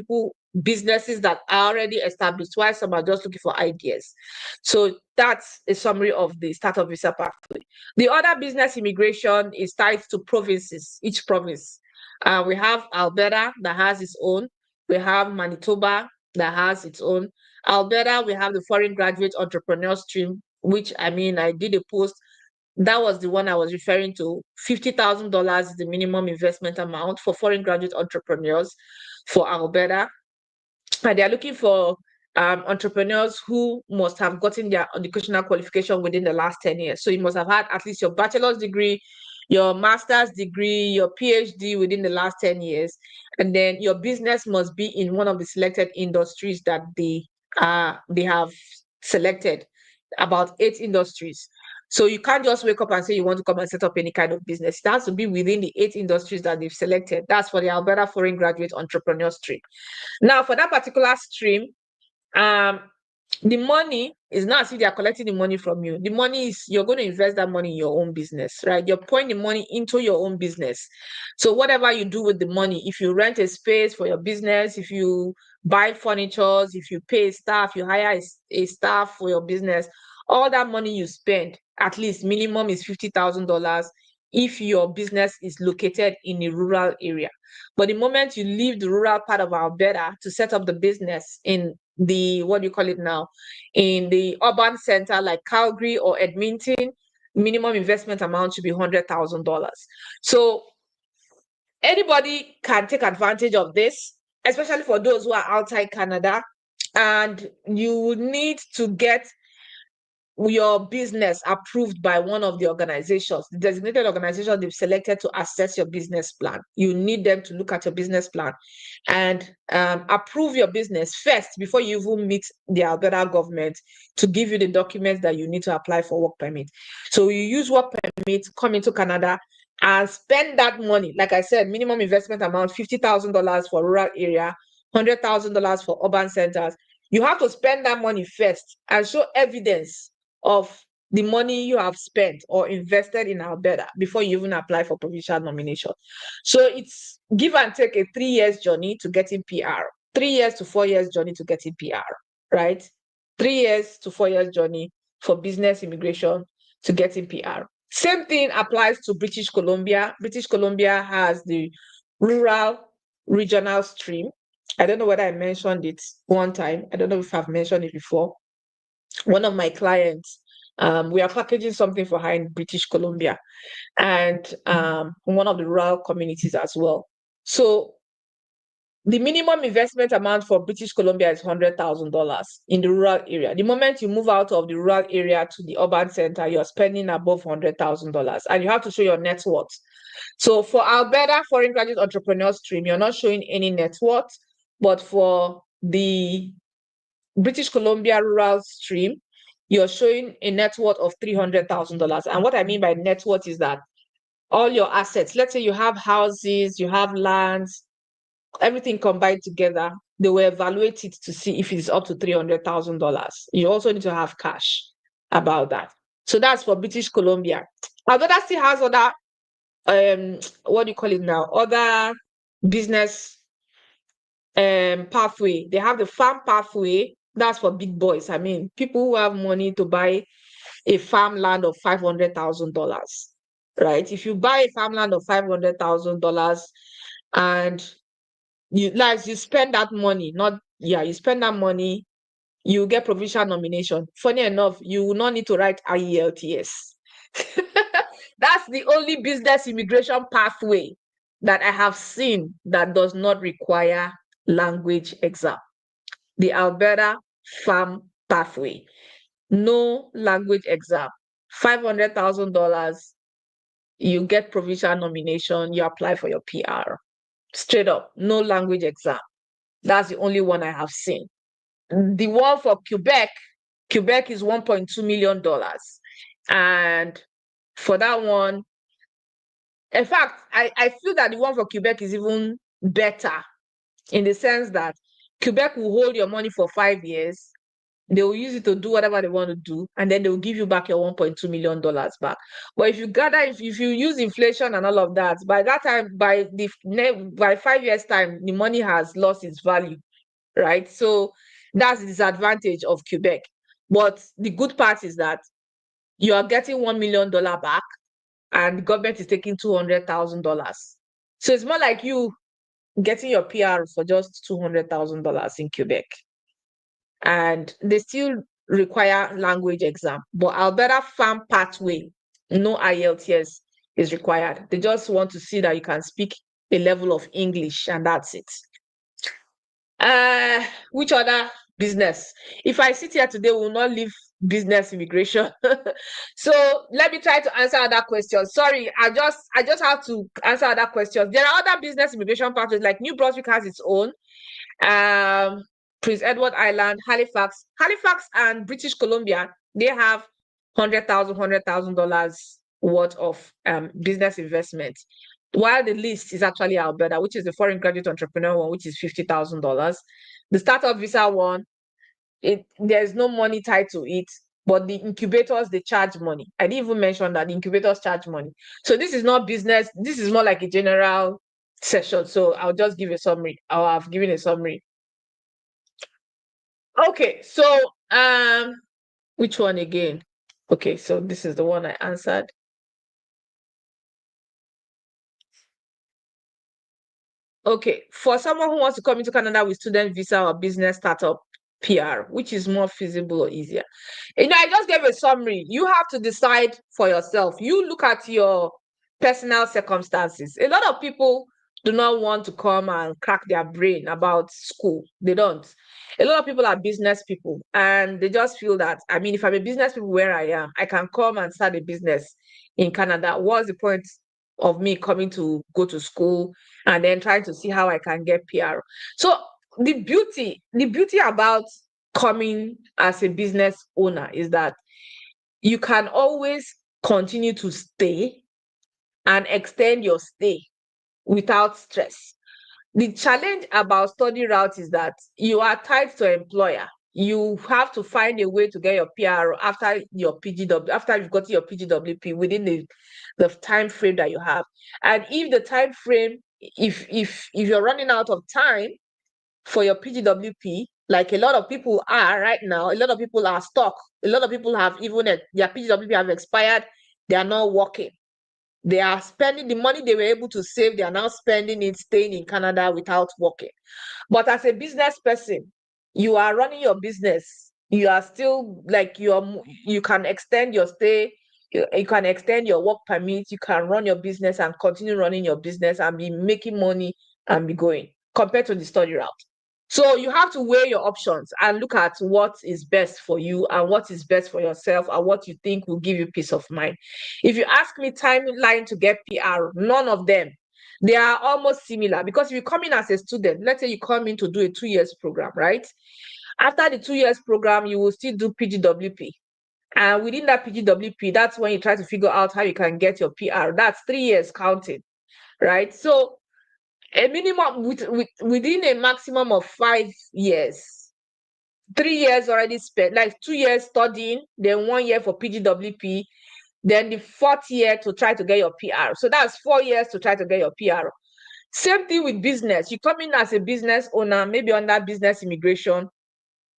businesses that are already established, while some are just looking for ideas. So that's a summary of the startup visa pathway. The other business immigration is tied to provinces, each province. We have Alberta that has its own. We have Manitoba that has its own. Alberta, we have the foreign graduate entrepreneur stream, which I did a post. That was the one I was referring to. $50,000 is the minimum investment amount for foreign graduate entrepreneurs for Alberta. And they're looking for entrepreneurs who must have gotten their educational qualification within the last 10 years. So you must have had at least your bachelor's degree, your master's degree, your PhD within the last 10 years. And then your business must be in one of the selected industries that they have selected, about 8 industries. So you can't just wake up and say you want to come and set up any kind of business. It has to be within the 8 industries that they've selected. That's for the Alberta Foreign Graduate Entrepreneur Stream. Now, for that particular stream, the money is not as if they are collecting the money from you. The money is, you're going to invest that money in your own business, right? You're pouring the money into your own business. So whatever you do with the money, if you rent a space for your business, if you buy furniture, if you pay staff, you hire a staff for your business, all that money you spend, at least minimum is $50,000 if your business is located in a rural area. But the moment you leave the rural part of Alberta to set up the business in the, what do you call it now, in the urban center like Calgary or Edmonton, minimum investment amount should be $100,000. So anybody can take advantage of this, especially for those who are outside Canada. And you would need to get your business approved by one of the organizations, the designated organization they've selected to assess your business plan. You need them to look at your business plan and approve your business first before you even meet the Alberta government to give you the documents that you need to apply for work permit. So you use work permit, come into Canada and spend that money. Like I said, minimum investment amount, $50,000 for rural area, $100,000 for urban centers. You have to spend that money first and show evidence of the money you have spent or invested in Alberta before you even apply for provincial nomination. So it's give and take a 3 years journey to getting PR, 3 years to 4 years journey to getting PR, right? 3 years to 4 years journey for business immigration to getting PR. Same thing applies to British Columbia. British Columbia has the rural regional stream. I don't know whether I mentioned it one time. I don't know if I've mentioned it before. One of my clients, we are packaging something for her in British Columbia and one of the rural communities as well. So the minimum investment amount for British Columbia is $100,000 in the rural area. The moment you move out of the rural area to the urban center, you're spending above $100,000 and you have to show your net worth. So for Alberta Foreign Graduate Entrepreneur Stream, you're not showing any net worth, but for the British Columbia Rural Stream, you're showing a net worth of $300,000. And what I mean by net worth is that all your assets, let's say you have houses, you have lands, everything combined together, they will evaluate it to see if it's up to $300,000. You also need to have cash about that. So that's for British Columbia. Alberta still has other, what do you call it now? Other business pathway. They have the farm pathway. That's for big boys. I mean, people who have money to buy a farmland of $500,000, right? If you buy a farmland of $500,000 and you spend that money, you spend that money, you get provincial nomination. Funny enough, you will not need to write IELTS. That's the only business immigration pathway that I have seen that does not require language exam. The Alberta farm pathway, no language exam, $500,000, you get provincial nomination, you apply for your PR. Straight up, no language exam. That's the only one I have seen. The one for Quebec is $1.2 million. And for that one, in fact, I feel that the one for Quebec is even better in the sense that Quebec will hold your money for 5 years. They will use it to do whatever they want to do, and then they will give you back your $1.2 million back. But if you use inflation and all of that, by that time, by 5 years' time, the money has lost its value, right? So that's the disadvantage of Quebec. But the good part is that you are getting $1 million back, and the government is taking $200,000. So it's more like you getting your PR for just $200,000 in Quebec. And they still require language exam. But Alberta Farm Pathway, no IELTS is required. They just want to see that you can speak a level of English, and that's it. Which other business? If I sit here today, we will not leave business immigration. So let me try to answer other questions. Sorry, I just have to answer other questions. There are other business immigration pathways, like New Brunswick has its own. Prince Edward Island, Halifax and British Columbia, they have $100,000 worth of business investment. While the list is actually Alberta, which is the foreign graduate entrepreneur one, which is $50,000. The startup visa one, there's no money tied to it, but the incubators, they charge money. I didn't even mention that the incubators charge money. So this is not business. This is more like a general session. So I'll just give a summary. I've given a summary. Okay, so which one again? Okay, so this is the one I answered. Okay, for someone who wants to come into Canada with student visa or business startup PR, which is more feasible or easier? I just gave a summary. You have to decide for yourself. You look at your personal circumstances. A lot of people do not want to come and crack their brain about school. They don't. A lot of people are business people, and they just feel that, I mean, if I'm a business people where I am, I can come and start a business in Canada. What's the point of me coming to go to school and then trying to see how I can get PR? So the beauty about coming as a business owner is that you can always continue to stay and extend your stay without stress. The challenge about study route is that you are tied to an employer. you have to find a way to get your PR after your PGW, after you've got your PGWP within the time frame that you have. And if the time frame, if you're running out of time for your PGWP, like a lot of people are right now, a lot of people are stuck. A lot of people have even their PGWP have expired. They are not working. They are spending the money they were able to save. They are now spending it, staying in Canada without working. But as a business person, you are running your business. You are still like you can extend your stay. You can extend your work permit. You can run your business and continue running your business and be making money and be going compared to the study route. So you have to weigh your options and look at what is best for you and what is best for yourself and what you think will give you peace of mind. If you ask me timeline to get PR, none of them. They are almost similar because if you come in as a student, let's say you come in to do a 2 years program, right? After the 2 years program, you will still do PGWP. And within that PGWP, that's when you try to figure out how you can get your PR. That's 3 years counting, right? So a minimum within a maximum of 5 years, 3 years already spent, like 2 years studying, then 1 year for PGWP, then the 4th year to try to get your PR. So that's 4 years to try to get your PR. Same thing with business. You come in as a business owner, maybe under business immigration,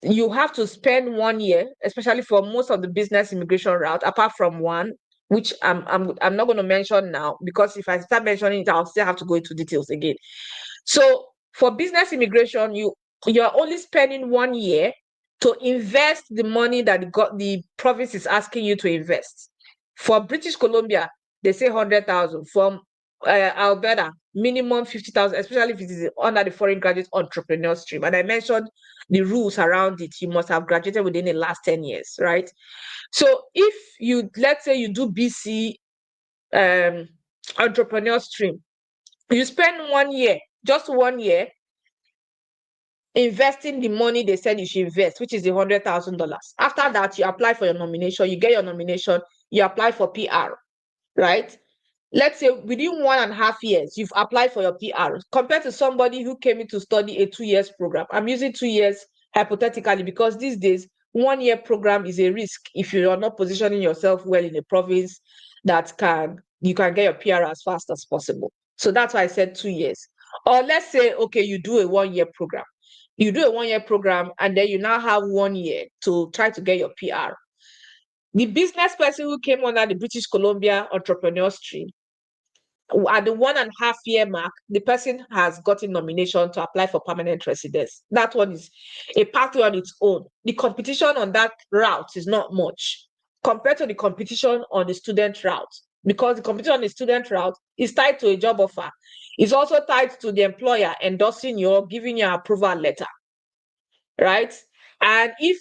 you have to spend 1 year, especially for most of the business immigration route, apart from one, which I'm not going to mention now, because if I start mentioning it, I'll still have to go into details again. So for business immigration, you're only spending 1 year to invest the money that the province is asking you to invest. For British Columbia, they say 100,000. From Alberta, minimum 50,000, especially if it is under the foreign graduate entrepreneur stream. And I mentioned the rules around it. You must have graduated within the last 10 years, right? So if you, let's say you do BC entrepreneur stream, you spend 1 year, just 1 year, investing the money they said you should invest, which is the $100,000. After that, you apply for your nomination, you get your nomination, you apply for PR, right? Let's say within 1.5 years, you've applied for your PR, compared to somebody who came in to study a 2 years program. I'm using 2 years hypothetically because these days, 1 year program is a risk if you are not positioning yourself well in a province that you can get your PR as fast as possible. So that's why I said 2 years. Or let's say, okay, you do a 1 year program. You do a 1 year program and then you now have 1 year to try to get your PR. The business person who came under the British Columbia entrepreneur stream, at the 1.5 year mark, the person has gotten nomination to apply for permanent residence. That one is a pathway on its own. The competition on that route is not much compared to the competition on the student route, because the competition on the student route is tied to a job offer. It's also tied to the employer endorsing you or giving you an approval letter, right? And if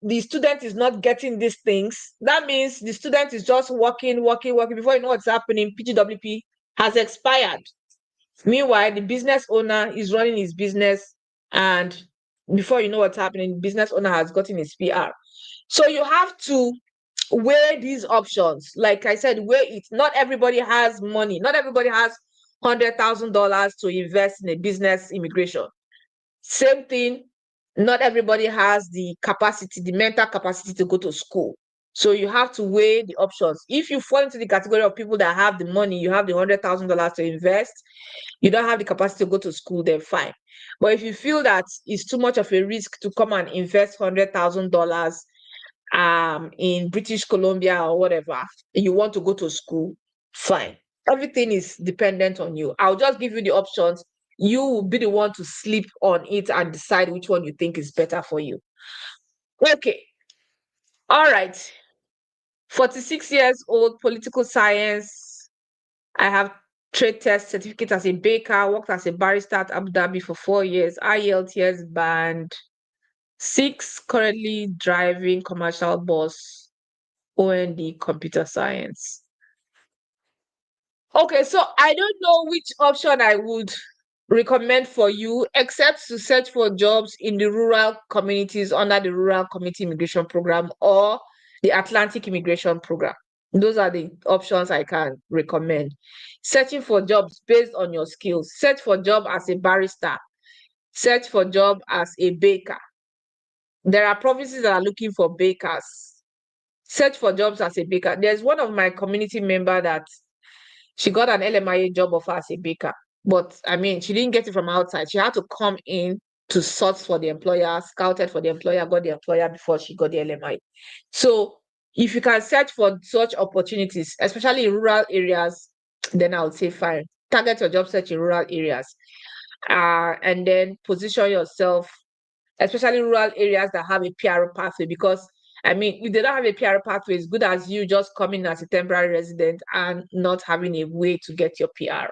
the student is not getting these things, that means the student is just working. Before you know what's happening, PGWP has expired. Meanwhile, the business owner is running his business, and before you know what's happening, the business owner has gotten his PR. So you have to weigh these options. Like I said, weigh it. Not everybody has money. Not everybody has $100,000 to invest in a business immigration. Same thing, not everybody has the capacity, the mental capacity to go to school. So you have to weigh the options. If you fall into the category of people that have the money, you have the $100,000 to invest, you don't have the capacity to go to school, then fine. But if you feel that it's too much of a risk to come and invest $100,000 in British Columbia or whatever, you want to go to school, fine. Everything is dependent on you. I'll just give you the options. You will be the one to sleep on it and decide which one you think is better for you. Okay. All right. 46 years old, political science. I have trade test certificate as a baker, worked as a barrister at Abu Dhabi for 4 years, IELTS band 6, currently driving commercial bus, OND computer science. Okay, so I don't know which option I would recommend for you, except to search for jobs in the rural communities under the Rural Community Immigration Program or the Atlantic Immigration Program. Those are the options I can recommend. Searching for jobs based on your skills. Search for job as a barrister. Search for job as a baker. there are provinces that are looking for bakers. Search for jobs as a baker. There's one of my community member that she got an LMIA job offer as a baker. But I mean, she didn't get it from outside. She had to come in to source for the employer, scouted for the employer, got the employer before she got the LMIA. So if you can search for such opportunities, especially in rural areas, then I would say fine. Target your job search in rural areas. And then position yourself, especially rural areas that have a PR pathway. Because I mean, if they don't have a PR pathway, it's good as you just coming as a temporary resident and not having a way to get your PR.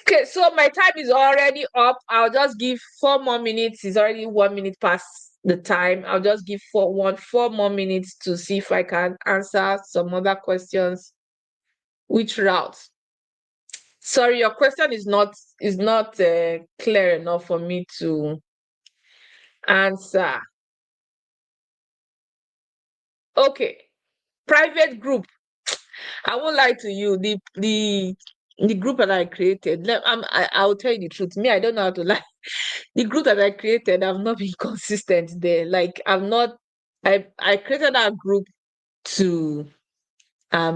Okay, so my time is already up. I'll just give 4 more minutes. It's already 1 minute past the time. I'll just give 4 more minutes to see if I can answer some other questions. Which route? Sorry, your question is not clear enough for me to answer. Okay, private group. I won't lie to you. The group that I created, I'll tell you the truth. Me, I don't know how to lie. The group that I created, I've not been consistent there. Like I created that group to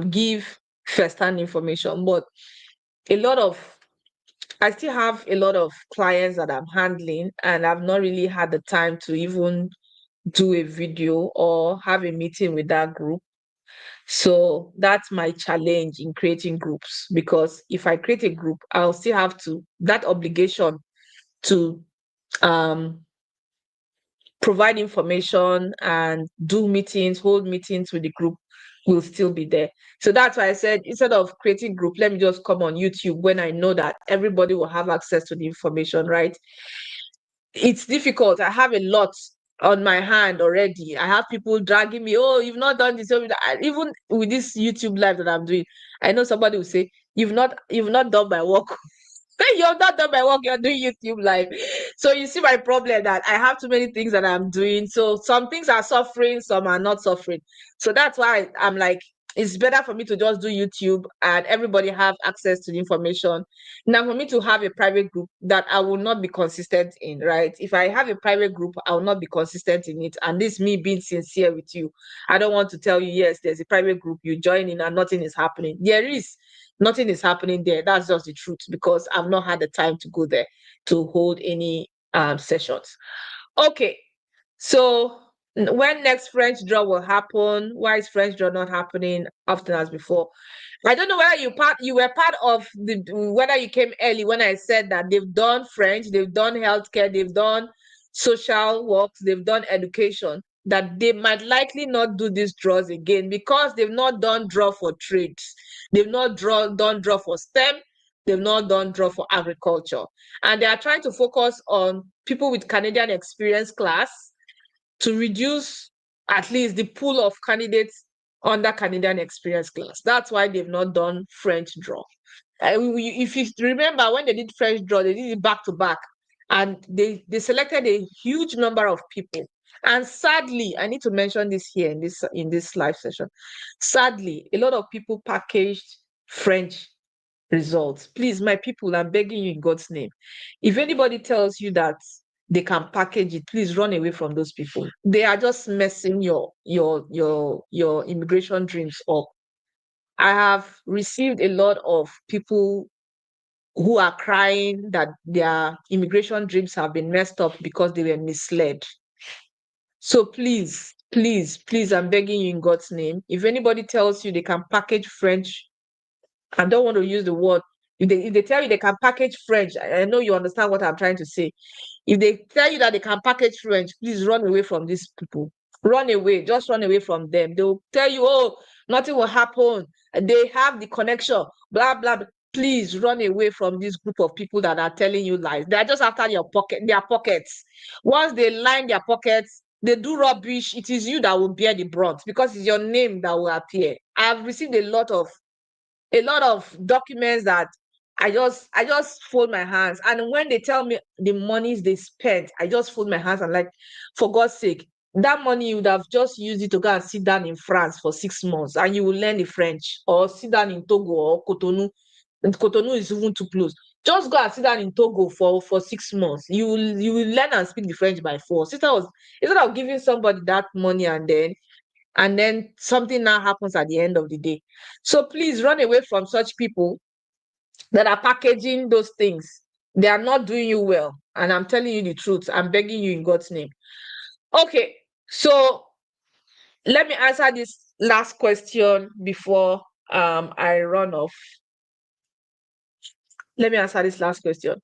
give first-hand information, but a lot of I still have a lot of clients that I'm handling, and I've not really had the time to even do a video or have a meeting with that group. So that's my challenge in creating groups, because if I create a group, I'll still have that obligation to um, provide information and do meetings, hold meetings with the group will still be there. So that's why I said, instead of creating group, let me just come on YouTube when I know that everybody will have access to the information, right? It's difficult. I have a lot on my hand already. I have people dragging me, oh, you've not done this. Even with this YouTube live that I'm doing, I know somebody will say, you've not done my work. You're not done my work, you're doing YouTube live. So you see my problem, that I have too many things that I'm doing. So some things are suffering, some are not suffering. So that's why I'm like, it's better for me to just do YouTube and everybody have access to the information. Now, for me to have a private group that I will not be consistent in, right? If I have a private group, I will not be consistent in it. And this me being sincere with you. I don't want to tell you, yes, there's a private group, you join in and nothing is happening. There is. Nothing is happening there. That's just the truth, because I've not had the time to go there to hold any sessions. Okay, so when next French draw will happen? Why is French draw not happening often as before? I don't know whether you were part of whether you came early when I said that they've done French, they've done healthcare, they've done social works, they've done education, that they might likely not do these draws again because they've not done draw for trades. They've not done draw for STEM, they've not done draw for agriculture. And they are trying to focus on people with Canadian experience class to reduce at least the pool of candidates under Canadian experience class. That's why they've not done French draw. If you remember, when they did French draw, they did it back to back, and they selected a huge number of people. And sadly, I need to mention this here in this live session. Sadly, a lot of people packaged French results. Please, my people, I'm begging you in God's name. If anybody tells you that they can package it, please run away from those people. They are just messing your immigration dreams up. I have received a lot of people who are crying that their immigration dreams have been messed up because they were misled. So please, please, please, I'm begging you in God's name. If anybody tells you they can package French, I don't want to use the word. If they tell you they can package French, I know you understand what I'm trying to say. If they tell you that they can package French, please run away from these people. Run away, just run away from them. They'll tell you, oh, nothing will happen. They have the connection, blah, blah, blah. Please run away from this group of people that are telling you lies. They're just after their pockets. Once they line their pockets, they do rubbish. It is you that will bear the brunt because it's your name that will appear. I've received a lot of documents that I just fold my hands. And when they tell me the monies they spent, I just fold my hands and like, for God's sake, that money you would have just used it to go and sit down in France for 6 months and you will learn the French, or sit down in Togo or Cotonou. And Cotonou is even too close. Just go and sit down in Togo for 6 months. You will learn and speak the French by force. Instead of giving somebody that money and then something now happens at the end of the day. So please run away from such people that are packaging those things. They are not doing you well. And I'm telling you the truth. I'm begging you in God's name. Okay, so let me answer this last question before I run off. Let me answer this last question.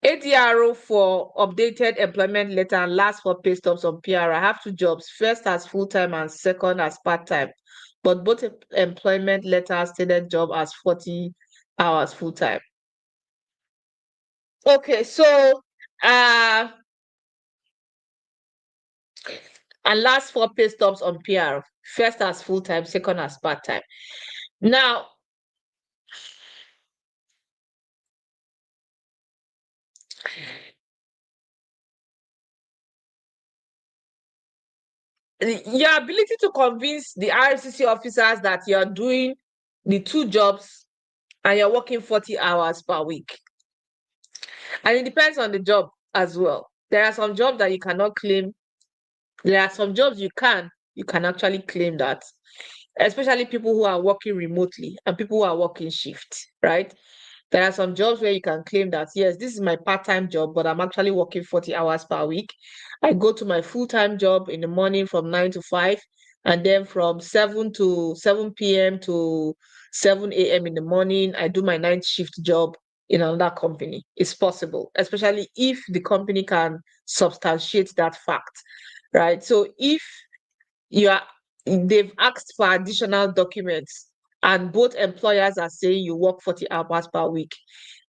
ADRO for updated employment letter and last for pay stubs on PR. I have two jobs, first as full-time and second as part-time. But both employment letters stated job as 40 hours full-time. Okay, so uh and last four pay stubs on PR, first as full-time, second as part-time. Now, your ability to convince the RCC officers that you're doing the two jobs and you're working 40 hours per week. And it depends on the job as well. There are some jobs that you cannot claim. There are some jobs you can actually claim that, especially people who are working remotely and people who are working shift, right? There are some jobs where you can claim that, yes, this is my part-time job, but I'm actually working 40 hours per week. I go to my full-time job in the morning from 9 to 5, and then from 7 p.m. to 7 a.m. in the morning, I do my night shift job in another company. It's possible, especially if the company can substantiate that fact, right? So if you are they've asked for additional documents and both employers are saying you work 40 hours per week,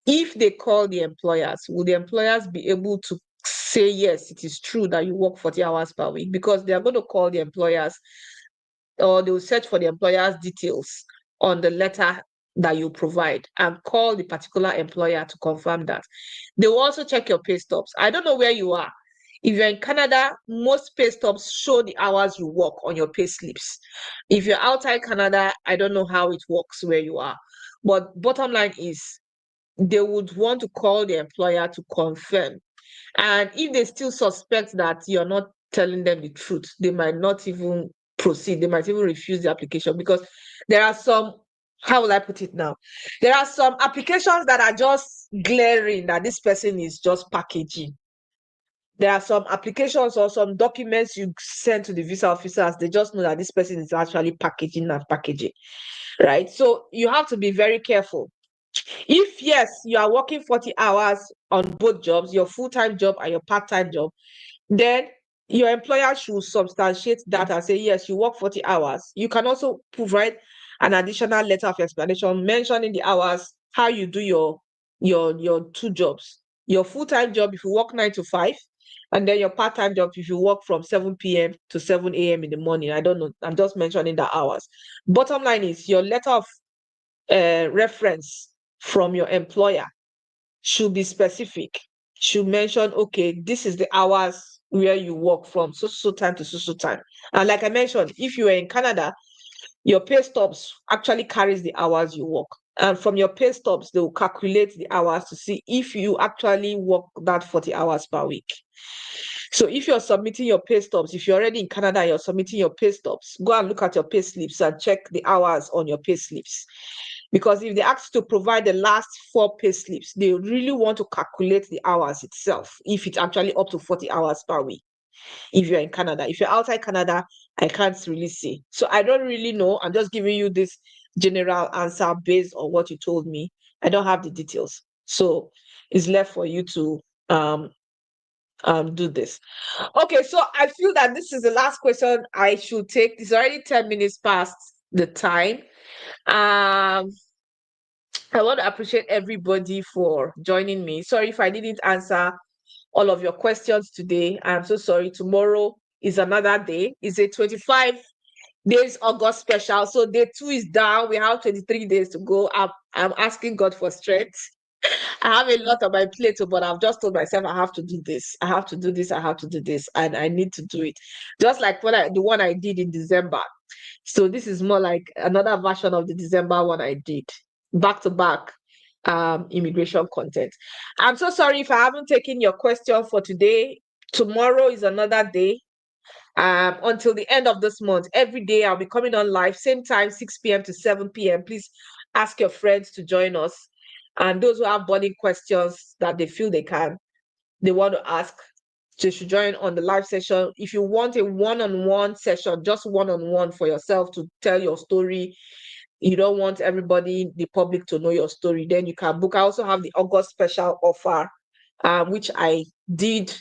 if they call the employers, will the employers be able to say yes, it is true that you work 40 hours per week? Because they are going to call the employers, or they will search for the employer's details on the letter that you provide and call the particular employer to confirm that. They will also check your pay stubs. I don't know where you are. If you're in Canada, most pay stubs show the hours you work on your pay slips. If you're outside Canada, I don't know how it works where you are. But bottom line is, they would want to call the employer to confirm. And if they still suspect that you're not telling them the truth, they might not even proceed. They might even refuse the application, because there are some, how will I put it now? There are some applications that are just glaring that this person is just packaging. There are some applications or some documents you send to the visa officers, they just know that this person is actually packaging and packaging, right? So you have to be very careful. If yes, you are working 40 hours on both jobs, your full-time job and your part-time job, then your employer should substantiate that and say, yes, you work 40 hours. You can also provide an additional letter of explanation mentioning the hours, how you do your two jobs. Your full-time job, if you work 9 to 5, and then your part-time job, if you work from 7 p.m. to 7 a.m. in the morning. I don't know. I'm just mentioning the hours. Bottom line is, your letter of reference from your employer should be specific, should mention, okay, this is the hours where you work from so time to so time. And like I mentioned, if you are in Canada, your pay stubs actually carries the hours you work. And from your pay stubs, they will calculate the hours to see if you actually work that 40 hours per week. So if you're submitting your pay stubs, if you're already in Canada, you're submitting your pay stubs, go and look at your pay slips and check the hours on your pay slips. Because if they ask to provide the last 4 pay slips, they really want to calculate the hours itself, if it's actually up to 40 hours per week. If you're in Canada, if you're outside Canada, I can't really say. So I don't really know. I'm just giving you this general answer based on what you told me. I don't have the details. So it's left for you to do this. Okay, so I feel that this is the last question I should take. It's already 10 minutes past the time. I want to appreciate everybody for joining me. Sorry if I didn't answer all of your questions today. I'm so sorry. Tomorrow is another day. It's a 25 days August special. So day 2 is down. We have 23 days to go. I'm asking God for strength. I have a lot on my plate, but I've just told myself I have to do this. I have to do this. I have to do this, and I need to do it. Just like the one I did in December. So this is more like another version of the December one I did, back to back. immigration content. I'm so sorry if I haven't taken your question for today. Tomorrow is another day. Until the end of this month, every day I'll be coming on live, same time, 6 p.m. to 7 p.m. Please ask your friends to join us. And those who have burning questions that they feel they want to ask, they should join on the live session. If you want a one-on-one session, just one-on-one for yourself to tell your story, you don't want everybody, the public, to know your story, then you can book. I also have the August special offer, which I did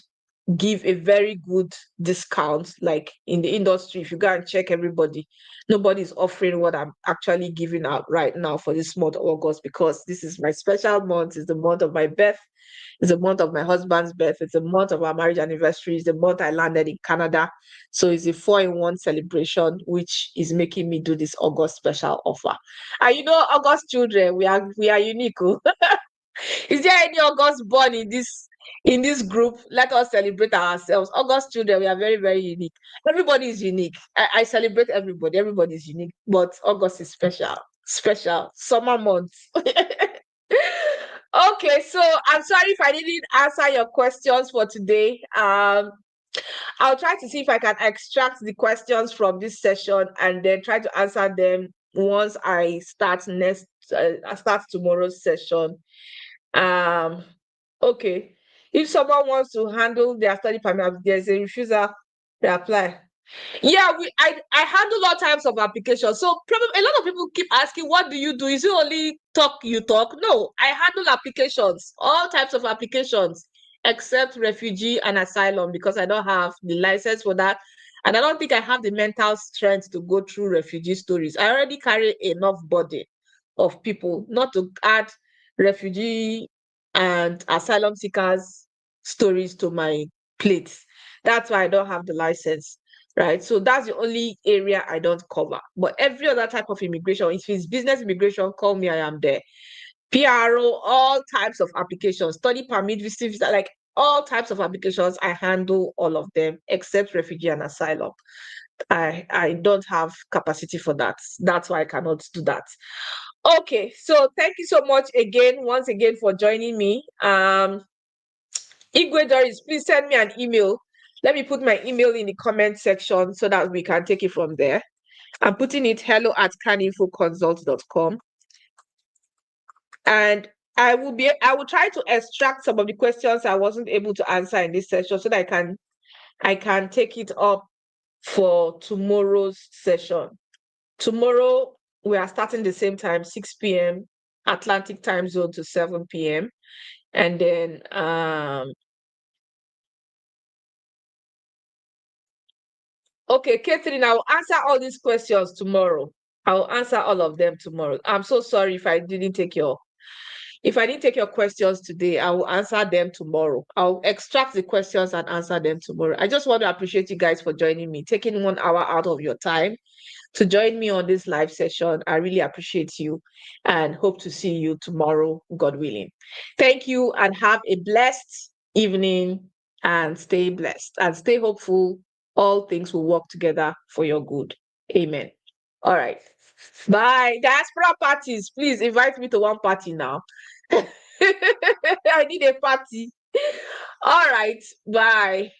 give a very good discount. Like in the industry, if you go and check everybody, nobody's offering what I'm actually giving out right now for this month of August, because this is my special month. It's the month of my birth. It's the month of my husband's birth. It's the month of our marriage anniversary. It's the month I landed in Canada. So it's a 4-in-1 celebration, which is making me do this August special offer. And August children, we are unique. Oh. Is there any August born in this group? Let us celebrate ourselves. August children, we are very, very unique. Everybody is unique. I celebrate everybody. Everybody is unique. But August is special. Special. Summer months. Okay, so I'm sorry if I didn't answer your questions for today. I'll try to see if I can extract the questions from this session and then try to answer them once I start tomorrow's session. Okay. If someone wants to handle their study permit, there's a refusal to apply. Yeah, I handle all types of applications. So probably a lot of people keep asking, what do you do? Is it only talk you talk? No, I handle applications, all types of applications, except refugee and asylum, because I don't have the license for that. And I don't think I have the mental strength to go through refugee stories. I already carry enough body of people, not to add refugee and asylum seekers stories to my plate. That's why I don't have the license. Right. So that's the only area I don't cover. But every other type of immigration, if it's business immigration, call me, I am there. PRO, all types of applications, study permit, visa, like all types of applications, I handle all of them except refugee and asylum. I don't have capacity for that. That's why I cannot do that. Okay, so thank you so much once again for joining me. Igwe Doris, please send me an email. Let me put my email in the comment section so that we can take it from there. I'm putting it hello@caninfoconsult.com. And I will try to extract some of the questions I wasn't able to answer in this session so that I can take it up for tomorrow's session. Tomorrow we are starting the same time, 6 p.m. Atlantic time zone to 7 p.m. And then okay, Catherine, I will answer all these questions tomorrow. I will answer all of them tomorrow. I'm so sorry if I didn't take your questions today. I will answer them tomorrow. I'll extract the questions and answer them tomorrow. I just want to appreciate you guys for joining me, taking 1 hour out of your time to join me on this live session. I really appreciate you and hope to see you tomorrow, God willing. Thank you and have a blessed evening, and stay blessed and stay hopeful. All things will work together for your good. Amen. All right. Bye. Diaspora parties, please invite me to one party now. I need a party. All right. Bye.